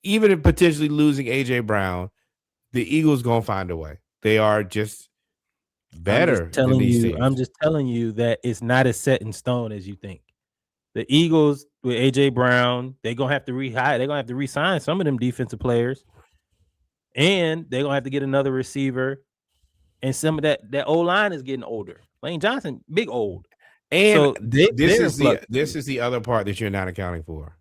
even if potentially losing A.J. Brown, the Eagles going to find a way. They are just better. I'm just telling you that it's not as set in stone as you think. The Eagles with A.J. Brown, they're going to have to rehire. They're going to have to re-sign some of them defensive players. And they're going to have to get another receiver. And some of that O-line is getting older. Lane Johnson, big old. And so this is the other part that you're not accounting for.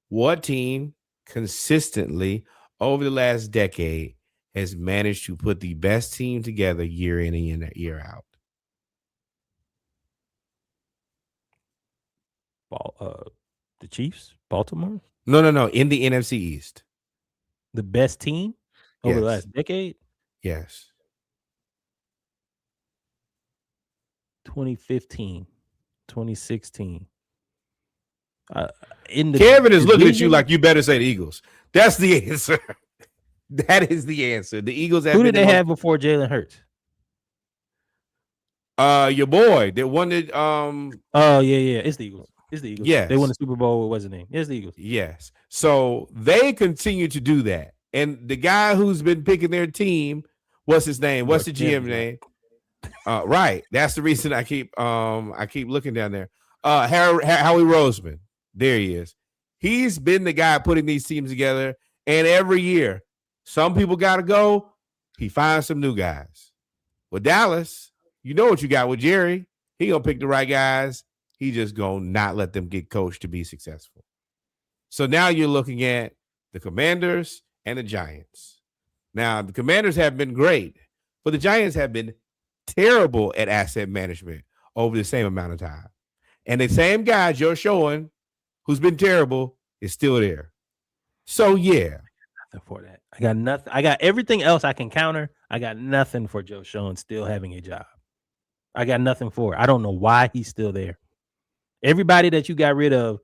What team consistently over the last decade has managed to put the best team together year in and year out? The Chiefs, Baltimore? No. In the NFC East. The best team over the last decade? Yes. 2015, 2016. Kevin is looking at you like you better say the Eagles. That's the answer. That is the answer. The Eagles have. Who did they have before Jalen Hurts? Your boy that won the Oh yeah. It's the Eagles. Yes. They won the Super Bowl. What's his name? It's the Eagles. Yes. So they continue to do that. And the guy who's been picking their team, what's his name? What's the GM name? Right. That's the reason I keep looking down there. Howie Roseman. There he is. He's been the guy putting these teams together. And every year, some people got to go. He finds some new guys. With Dallas, you know what you got with Jerry. He going to pick the right guys. He just going to not let them get coached to be successful. So now you're looking at the Commanders and the Giants. Now, the Commanders have been great, but the Giants have been terrible at asset management over the same amount of time. And the same guy, Joe Schoen, who's been terrible, is still there. So, yeah. Nothing for that. I got nothing. I got everything else I can counter. I got nothing for Joe Schoen still having a job. I got nothing for it. I don't know why he's still there. Everybody that you got rid of,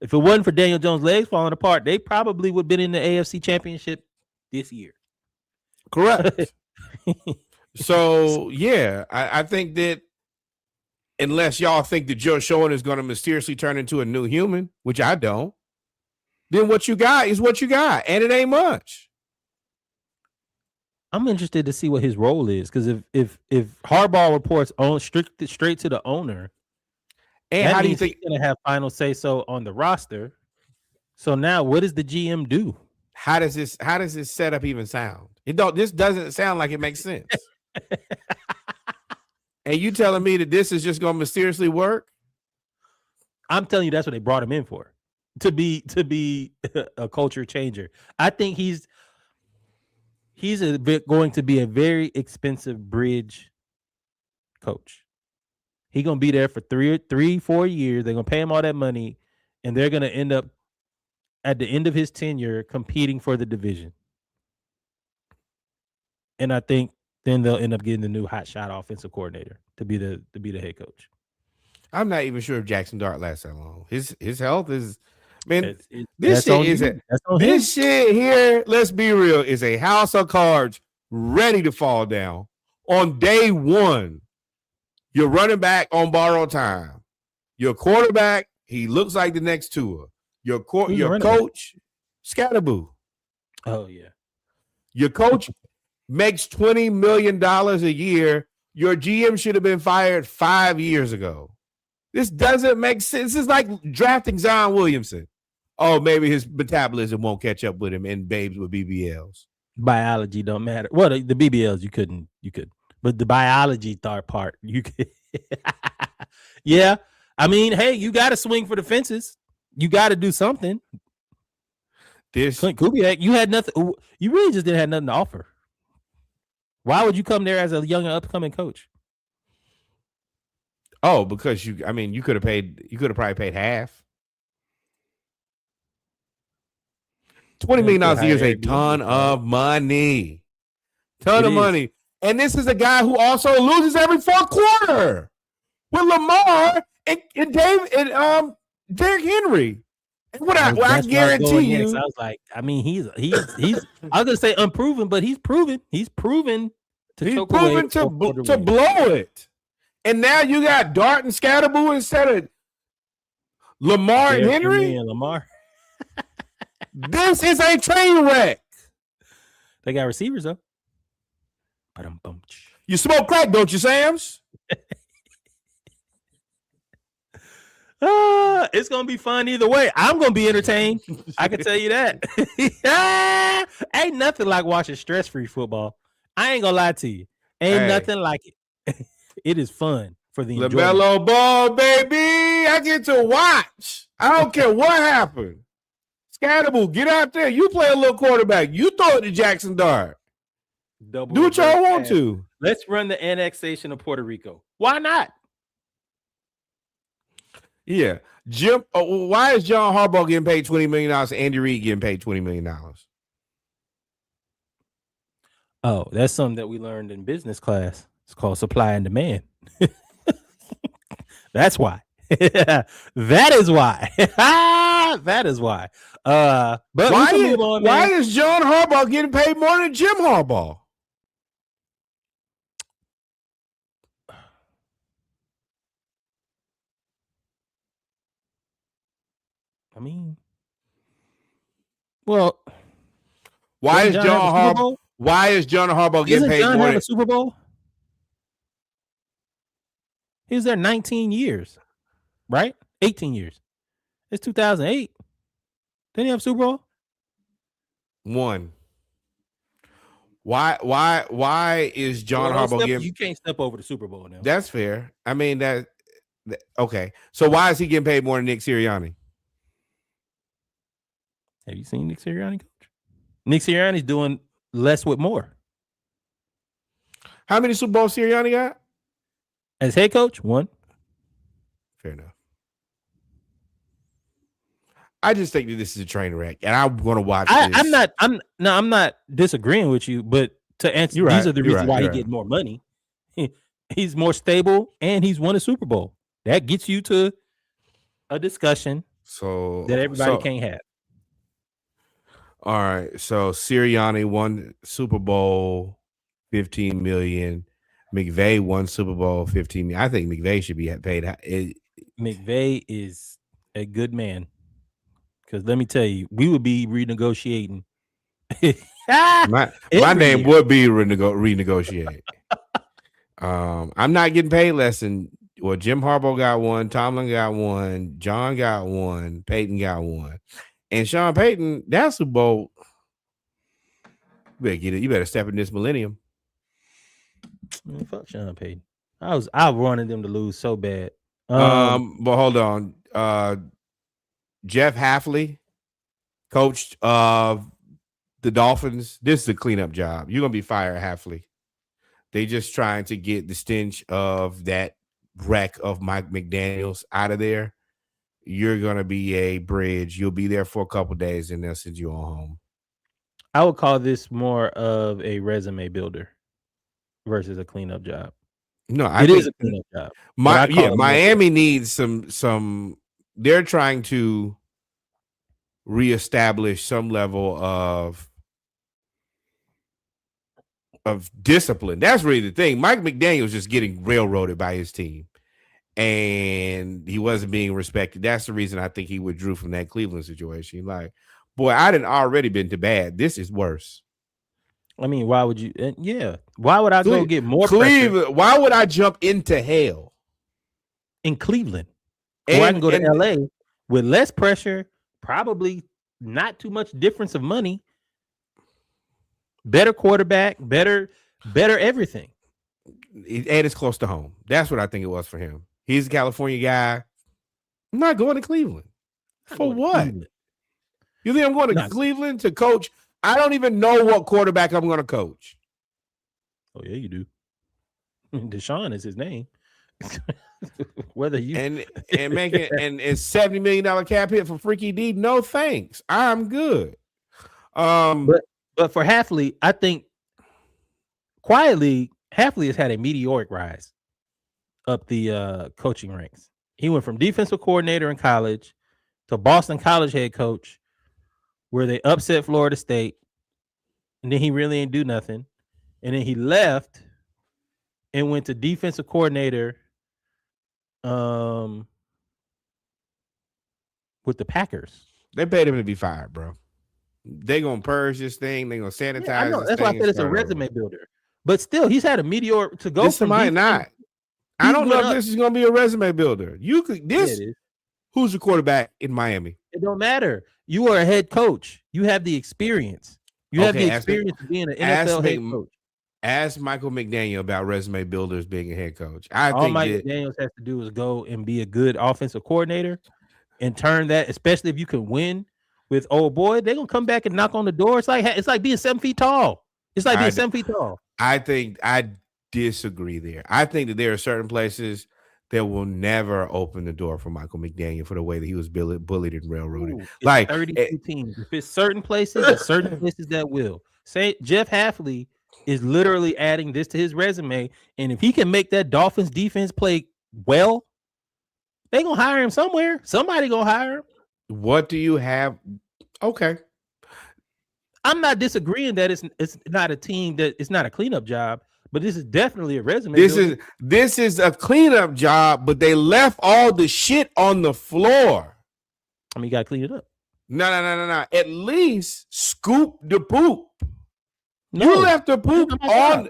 if it wasn't for Daniel Jones' legs falling apart, they probably would have been in the AFC Championship this year. Correct. So, yeah, I think that unless y'all think that Joe Schoen is going to mysteriously turn into a new human, which I don't, then what you got is what you got, and it ain't much. I'm interested to see what his role is, because if Harbaugh reports on straight to the owner, and how do you think he's going to have final say so on the roster? So now, what does the GM do? How does this setup even sound? This doesn't sound like it makes sense. And you telling me that this is just going to mysteriously work? I'm telling you, that's what they brought him in for, to be a culture changer. I think he's going to be a very expensive bridge coach. He's going to be there for 4 years. They're going to pay him all that money, and they're going to end up at the end of his tenure competing for the division. And I think then they'll end up getting the new hotshot offensive coordinator to be the head coach. I'm not even sure if Jackson Dart lasts that long. His health is, man. This shit here, let's be real, is a house of cards ready to fall down on day one. You're running back on borrowed time. Your quarterback, he looks like the next Tua. Your coach, Scatterboo. Oh yeah. Your coach makes $20 million a year. Your GM should have been fired 5 years ago. This doesn't make sense. This is like drafting Zion Williamson. Oh, maybe his metabolism won't catch up with him and babes with BBLs. Biology don't matter. Well, the BBLs you could, but the biology part you could. Yeah, I mean, hey, you got to swing for the fences. You got to do something. Kubiak, you had nothing. You really just didn't have nothing to offer. Why would you come there as a young and upcoming coach? Oh, because you could have probably paid half. $20 million a year is a ton of money. Ton of money. And this is a guy who also loses every fourth quarter with Lamar and Dave and Derrick Henry. And what I guarantee you, I was like, I mean, he's I was gonna say unproven, but he's proven to blow it. And now you got Dart and Scatterboo instead of Lamar and Henry. And Lamar. This is a train wreck. They got receivers though. You smoke crack, don't you, Sams? It's gonna be fun either way. I'm gonna be entertained. I can tell you that. Ain't nothing like watching stress-free football. I ain't gonna lie to you. Ain't nothing like it. It is fun for the LaMelo Ball, baby. I get to watch. I don't care what happened. Scatterboo, get out there. You play a little quarterback. You throw it to Jackson Dart. Do what y'all want to. Let's run the annexation of Puerto Rico. Why not? Yeah. Jim, why is John Harbaugh getting paid $20 million and Andy Reid getting paid $20 million? Oh, that's something that we learned in business class. It's called supply and demand. That's why. That is why. That is why. But why is John Harbaugh getting paid more than Jim Harbaugh? I mean, well, why is John Harbaugh getting paid more than a Super Bowl? He was there 19 years, right? 18 years. It's 2008. Didn't he have Super Bowl? One. Why is John Harbaugh getting? You can't step over the Super Bowl now. That's fair. I mean that okay. So why is he getting paid more than Nick Sirianni? Have you seen Nick Sirianni coach? Nick Sirianni's doing less with more. How many Super Bowls Sirianni got? As head coach, 1. Fair enough. I just think that this is a train wreck, and I'm going to watch this. I'm not disagreeing with you, but to answer, these are the reasons why he get more money. He's more stable, and he's won a Super Bowl. That gets you to a discussion that everybody can't have. All right, so Sirianni won Super Bowl, $15 million. McVay won Super Bowl, $15 million. I think McVay should be paid. McVay is a good man, because let me tell you, we would be renegotiating. my name would be renegotiate. I'm not getting paid less than Jim Harbaugh got one, Tomlin got one, John got one, Peyton got one, and Sean Payton, that Super Bowl. You better get it. You better step in this millennium. Man, fuck Sean Payton. I wanted them to lose so bad. But hold on. Jeff Hafley, coach of the Dolphins. This is a cleanup job. You're gonna be fired, Hafley. They just trying to get the stench of that wreck of Mike McDaniels out of there. You're gonna be a bridge. You'll be there for a couple days, and they'll send you on home. I would call this more of a resume builder versus a cleanup job. No, it is a cleanup job. Miami needs some. They're trying to reestablish some level of discipline. That's really the thing. Mike McDaniels just getting railroaded by his team, and he wasn't being respected. That's the reason I think he withdrew from that Cleveland situation. Like, boy, I didn't already been to bad. This is worse. I mean, why would you? Yeah, why would I go get more Cleveland? pressure? Why would I jump into hell in Cleveland? Or I can go to LA with less pressure, probably not too much difference of money, better quarterback, better everything. And it's close to home. That's what I think it was for him. He's a California guy. I'm not going to Cleveland. For what? Cleveland. You think I'm going to Cleveland to coach? I don't even know what quarterback I'm going to coach. Oh, yeah, you do. Deshaun is his name. Whether you and making and it's $70 million cap hit for Freaky D. No thanks. I'm good. But for Hafley, I think quietly Hafley has had a meteoric rise up the coaching ranks. He went from defensive coordinator in college to Boston College head coach, where they upset Florida State, and then he really ain't do nothing. And then he left and went to defensive coordinator with the Packers. They paid him to be fired, bro. They gonna purge this thing. They gonna sanitize. Yeah, I know. That's why I said it's a resume builder. But still, he's had a meteor to go. This might not. I don't know if this is gonna be a resume builder. You could this. Yeah, who's the quarterback in Miami? It don't matter. You are a head coach. You have the experience. You have the experience of being an NFL head coach. Ask Michael McDaniel about resume builders being a head coach. All Mike McDaniels has to do is go and be a good offensive coordinator and turn that, especially if you can win with old boy, they're gonna come back and knock on the door. It's like being 7 feet tall. It's like being 7 feet tall. I think I disagree there. I think that there are certain places that will never open the door for Michael McDaniel for the way that he was bullied and railroaded. Like 32 teams. If it's certain places, there's certain places that will. Say Jeff Hafley is literally adding this to his resume, and if he can make that Dolphins defense play well, they gonna hire him somewhere. Somebody gonna hire him. What do you have? Okay, I'm not disagreeing that it's not a team that it's not a cleanup job, but this is definitely a resume. This is a cleanup job, but they left all the shit on the floor. I mean, you gotta clean it up. No. At least scoop the poop. No, you left the poop on.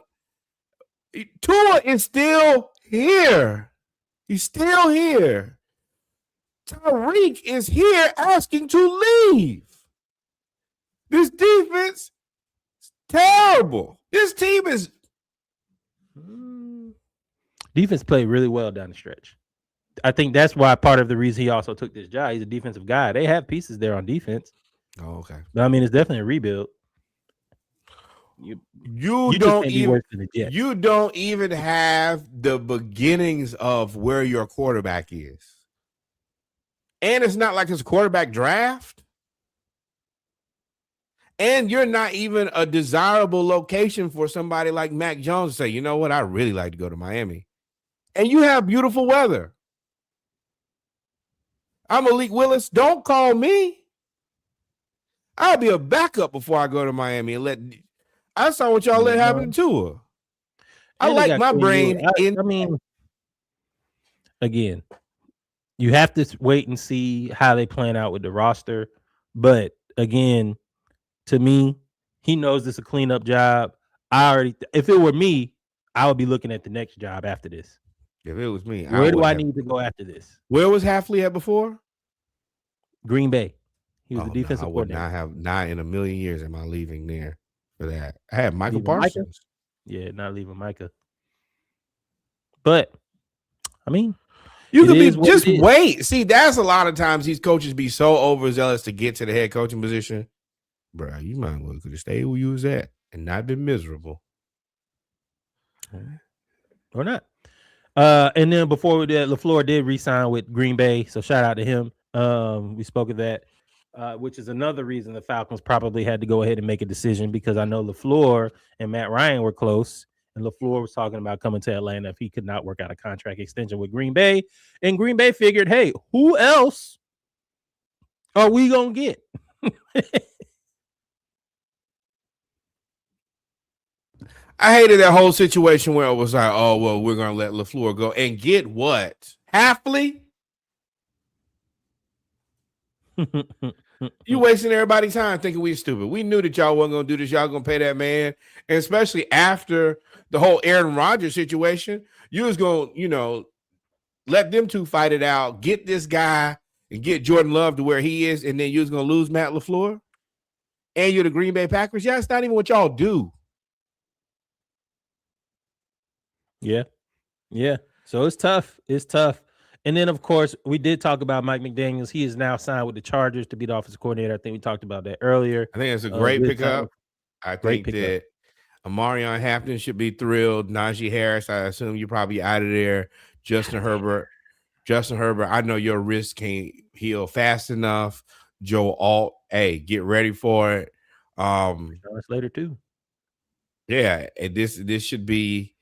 Tua is still here. He's still here. Tyreek is here asking to leave. This defense is terrible. This team is. Defense played really well down the stretch. I think that's why part of the reason he also took this job. He's a defensive guy. They have pieces there on defense. Oh, okay. But I mean, it's definitely a rebuild. You don't even have the beginnings of where your quarterback is. And it's not like it's a quarterback draft. And you're not even a desirable location for somebody like Mac Jones to say, you know what, I really like to go to Miami. And you have beautiful weather. I'm Malik Willis. Don't call me. I'll be a backup before I go to Miami and I saw what y'all let happen to her. I like my brain. I mean, again, you have to wait and see how they plan out with the roster. But again, to me, he knows it's a cleanup job. If it were me, I would be looking at the next job after this. If it was me, where do I need to go after this? Where was Hafley at before? Green Bay. He was the defensive coordinator. Not in a million years am I leaving there for that. I had Michael Parsons. Yeah, not leaving Micah. But I mean, you could be just wait. See, that's a lot of times these coaches be so overzealous to get to the head coaching position. Bro, you might well could have stayed where you was at and not been miserable. Or not. And then before we did, Lafleur did re-sign with Green Bay, so shout out to him. We spoke of that, which is another reason the Falcons probably had to go ahead and make a decision, because I know Lafleur and Matt Ryan were close, and Lafleur was talking about coming to Atlanta if he could not work out a contract extension with Green Bay. And Green Bay figured, hey, who else are we gonna get? I hated that whole situation where it was like, oh, well, we're going to let Lafleur go and get what? Hafley? You wasting everybody's time thinking we stupid. We knew that y'all wasn't going to do this. Y'all going to pay that man. And especially after the whole Aaron Rodgers situation, you was going to, let them two fight it out, get this guy and get Jordan Love to where he is, and then you was going to lose Matt LaFleur? And you're the Green Bay Packers? Yeah, it's not even what y'all do. Yeah. So it's tough. And then, of course, we did talk about Mike McDaniels. He is now signed with the Chargers to be the offensive coordinator. I think we talked about that earlier. I think it's a great pickup. I think that Amarion Hampton should be thrilled. Najee Harris, I assume you're probably out of there. Justin Herbert, I know your wrist can't heal fast enough. Joe Alt, hey, get ready for it. Later too. Yeah, and this should be.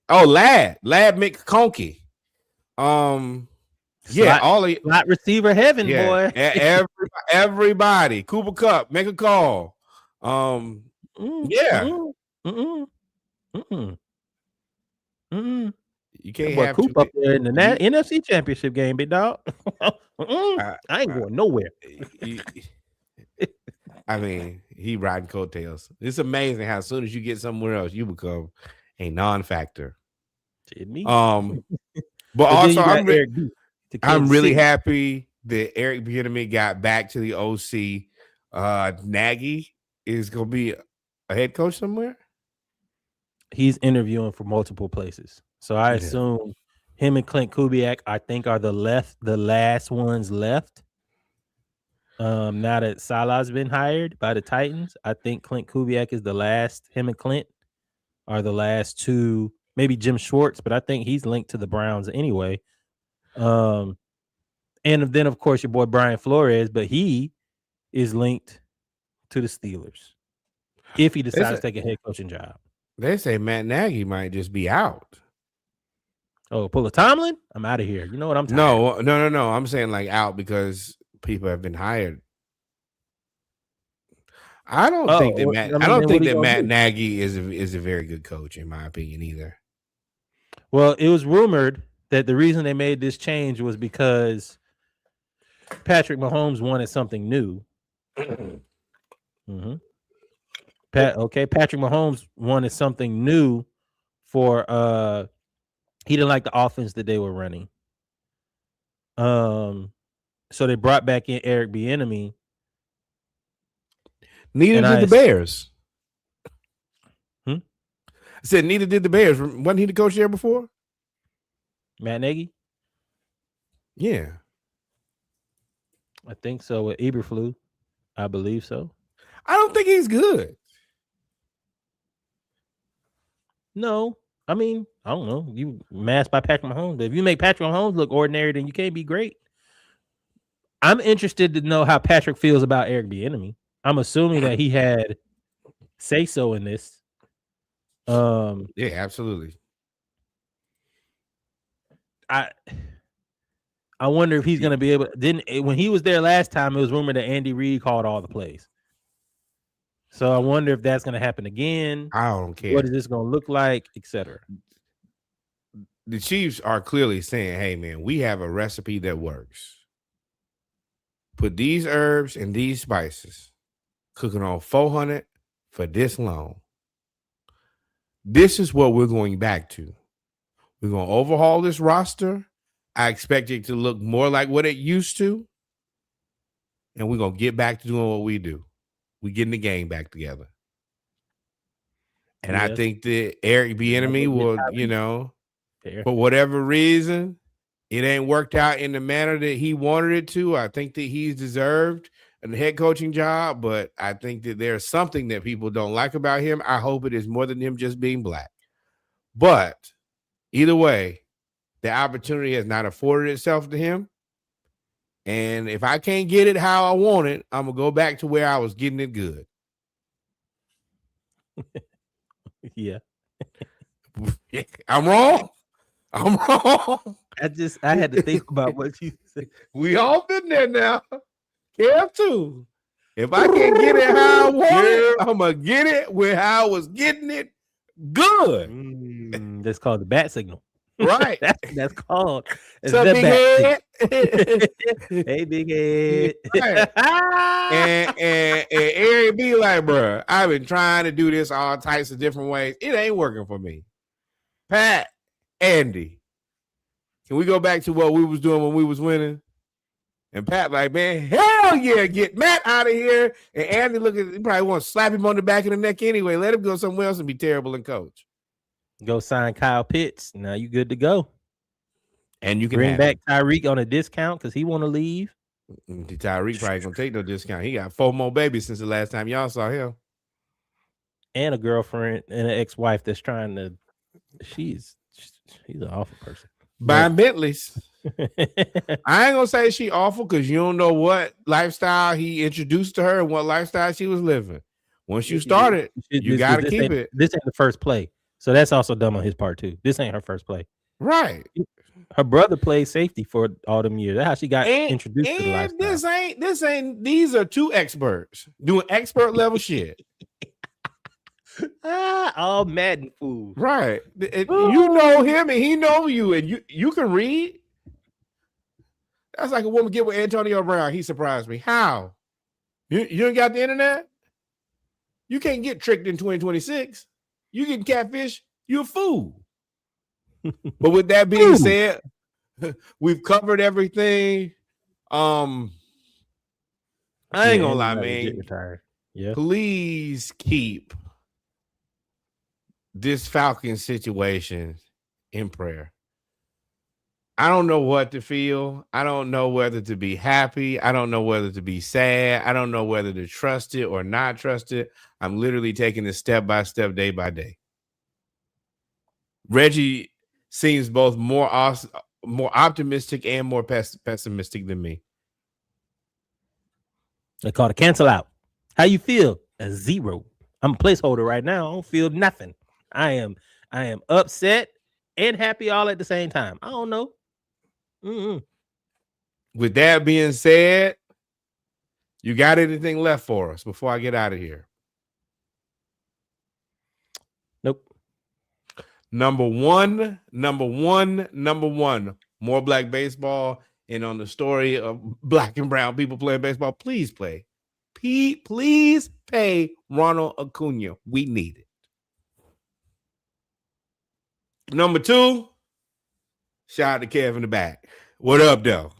Oh, Lad McConkey. Yeah, all of slot receiver heaven, boy. Everybody, Cooper Kupp, make a call. Yeah. You can't have Coop up there in the NFC Championship game, big dog. I ain't going nowhere. I mean, he riding coattails. It's amazing how as soon as you get somewhere else, you become a non-factor. But also I'm really happy that Eric Bieniemy got back to the OC. Nagy is going to be a head coach somewhere. He's interviewing for multiple places, so I assume him and Clint Kubiak, I think, are the last ones left. Now that Salah's been hired by the Titans, I think Clint Kubiak is the last. Him and Clint are the last two. Maybe Jim Schwartz, but I think he's linked to the Browns anyway. And then, of course, your boy Brian Flores, but he is linked to the Steelers if he decides to take a head coaching job. They say Matt Nagy might just be out. Oh, pull a Tomlin? I'm out of here. You know what I'm talking about? No. I'm saying like out because people have been hired. I don't think that Matt Nagy is a very good coach, in my opinion, either. Well, it was rumored that the reason they made this change was because Patrick Mahomes wanted something new. Patrick Mahomes wanted something new for he didn't like the offense that they were running. So they brought back in Eric Bieniemy. Neither did the Bears. I said neither did the Bears. Wasn't he the coach there before? Matt Nagy? Yeah. I think so, with Eberflus. I believe so. I don't think he's good. No, I mean, I don't know. You masked by Patrick Mahomes. But if you make Patrick Mahomes look ordinary, then you can't be great. I'm interested to know how Patrick feels about Eric Bieniemy. I'm assuming that he had say so in this. Yeah, absolutely. I wonder if he's going to be able. When he was there last time, it was rumored that Andy Reid called all the plays. So I wonder if that's going to happen again. I don't care. What is this going to look like, etc. The Chiefs are clearly saying, "Hey, man, we have a recipe that works. Put these herbs and these spices, cooking on 400 for this long. This is what we're going back to. We're going to overhaul this roster. I expect it to look more like what it used to. And we're going to get back to doing what we do. We're getting the game back together." And I think that Eric Bieniemy will, for whatever reason, it ain't worked out in the manner that he wanted it to. I think that he's deserved a head coaching job, but I think that there's something that people don't like about him. I hope it is more than him just being black. But either way, the opportunity has not afforded itself to him. And if I can't get it how I want it, I'm going to go back to where I was getting it good. Yeah. I'm wrong. I had to think about what you said. We all been there now. Kev too. If I can't get it how I want it, I'm going to get it where I was getting it good. That's called the bat signal. Right. That's called. What's up, big head? Hey, big head. Right. and Eric be like, bro, I've been trying to do this all types of different ways. It ain't working for me. Pat, Andy, can we go back to what we was doing when we was winning? And Pat like, man, hell yeah, get Matt out of here. And Andy he probably want to slap him on the back of the neck anyway. Let him go somewhere else and be terrible and coach. Go sign Kyle Pitts. Now you good to go. And you can bring back Tyreek on a discount because he want to leave. Tyreek probably gonna take no discount. He got 4 more babies since the last time y'all saw him. And a girlfriend and an ex-wife that's trying to. She's an awful person. Buying Bentleys. I ain't gonna say she awful because you don't know what lifestyle he introduced to her and what lifestyle she was living. Once you started, you got to keep it. This ain't the first play. So that's also dumb on his part too. This ain't her first play. Right. Her brother played safety for all them years. That's how she got introduced to the lifestyle. These are two experts doing expert level shit. All Madden fools. Right. You know him and he know you and you can read. That's like a woman get with Antonio Brown. He surprised me. How? You ain't got the internet? You can't get tricked in 2026. You get catfish, you're a fool. But with that being said, we've covered everything. I ain't gonna lie, man. Yeah. Please keep this Falcons situation in prayer. I don't know what to feel. I don't know whether to be happy. I don't know whether to be sad. I don't know whether to trust it or not trust it. I'm literally taking it step by step, day by day. Reggie seems both more optimistic and more pessimistic than me. They call it cancel out. How you feel? A 0. I'm a placeholder right now. I don't feel nothing. I am upset and happy all at the same time. I don't know. With that being said, you got anything left for us before I get out of here? Nope. Number one. More black baseball. And on the story of black and brown people playing baseball, please play. Please pay Ronald Acuna. We need it. Number 2, shout out to Kev in the back. What up, though?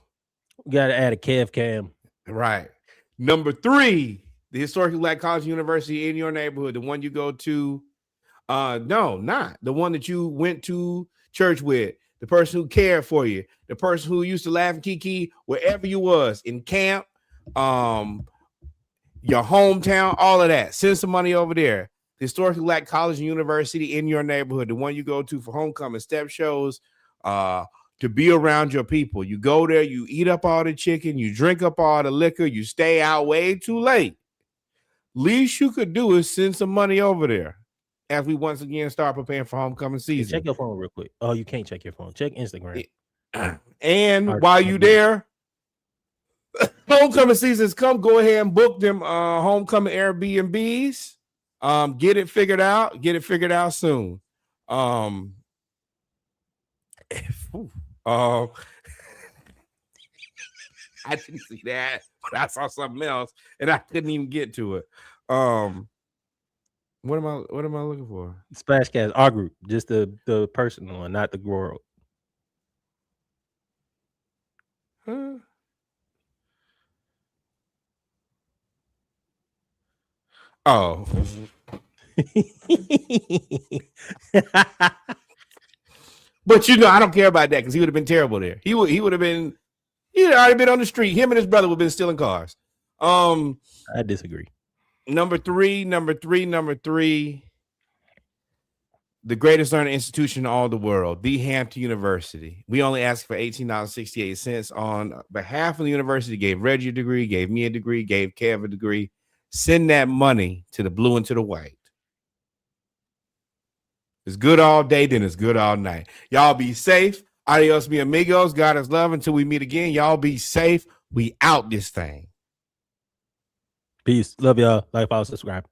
We got to add a Kev cam. Right. Number 3, the historically black college university in your neighborhood, the one you go to. No, not the one that you went to church with, the person who cared for you, the person who used to laugh and kiki wherever you was in camp, your hometown, all of that. Send some money over there. The historically black college and university in your neighborhood, the one you go to for homecoming, step shows, to be around your people. You go there, you eat up all the chicken, you drink up all the liquor, you stay out way too late. Least you could do is send some money over there as we once again start preparing for homecoming season. Check your phone real quick. Oh, you can't check your phone. Check Instagram. And while you there, homecoming seasons come, go ahead and book them homecoming Airbnbs. Get it figured out. Get it figured out soon. I didn't see that, but I saw something else and I couldn't even get to it. What am I looking for? Splashcast, our group, just the personal one, not the world. Huh? Oh. But I don't care about that because he would have been terrible there. He'd already been on the street. Him and his brother would have been stealing cars. I disagree. Number three. The greatest learning institution in all the world, the Hampton University. We only asked for $18.68 on behalf of the university. Gave Reggie a degree, gave me a degree, gave Kev a degree. Send that money to the blue and to the white. It's good all day, then it's good all night. Y'all be safe. Adios, mi amigos. God is love. Until we meet again, y'all be safe. We out this thing. Peace. Love y'all. Like, follow, subscribe.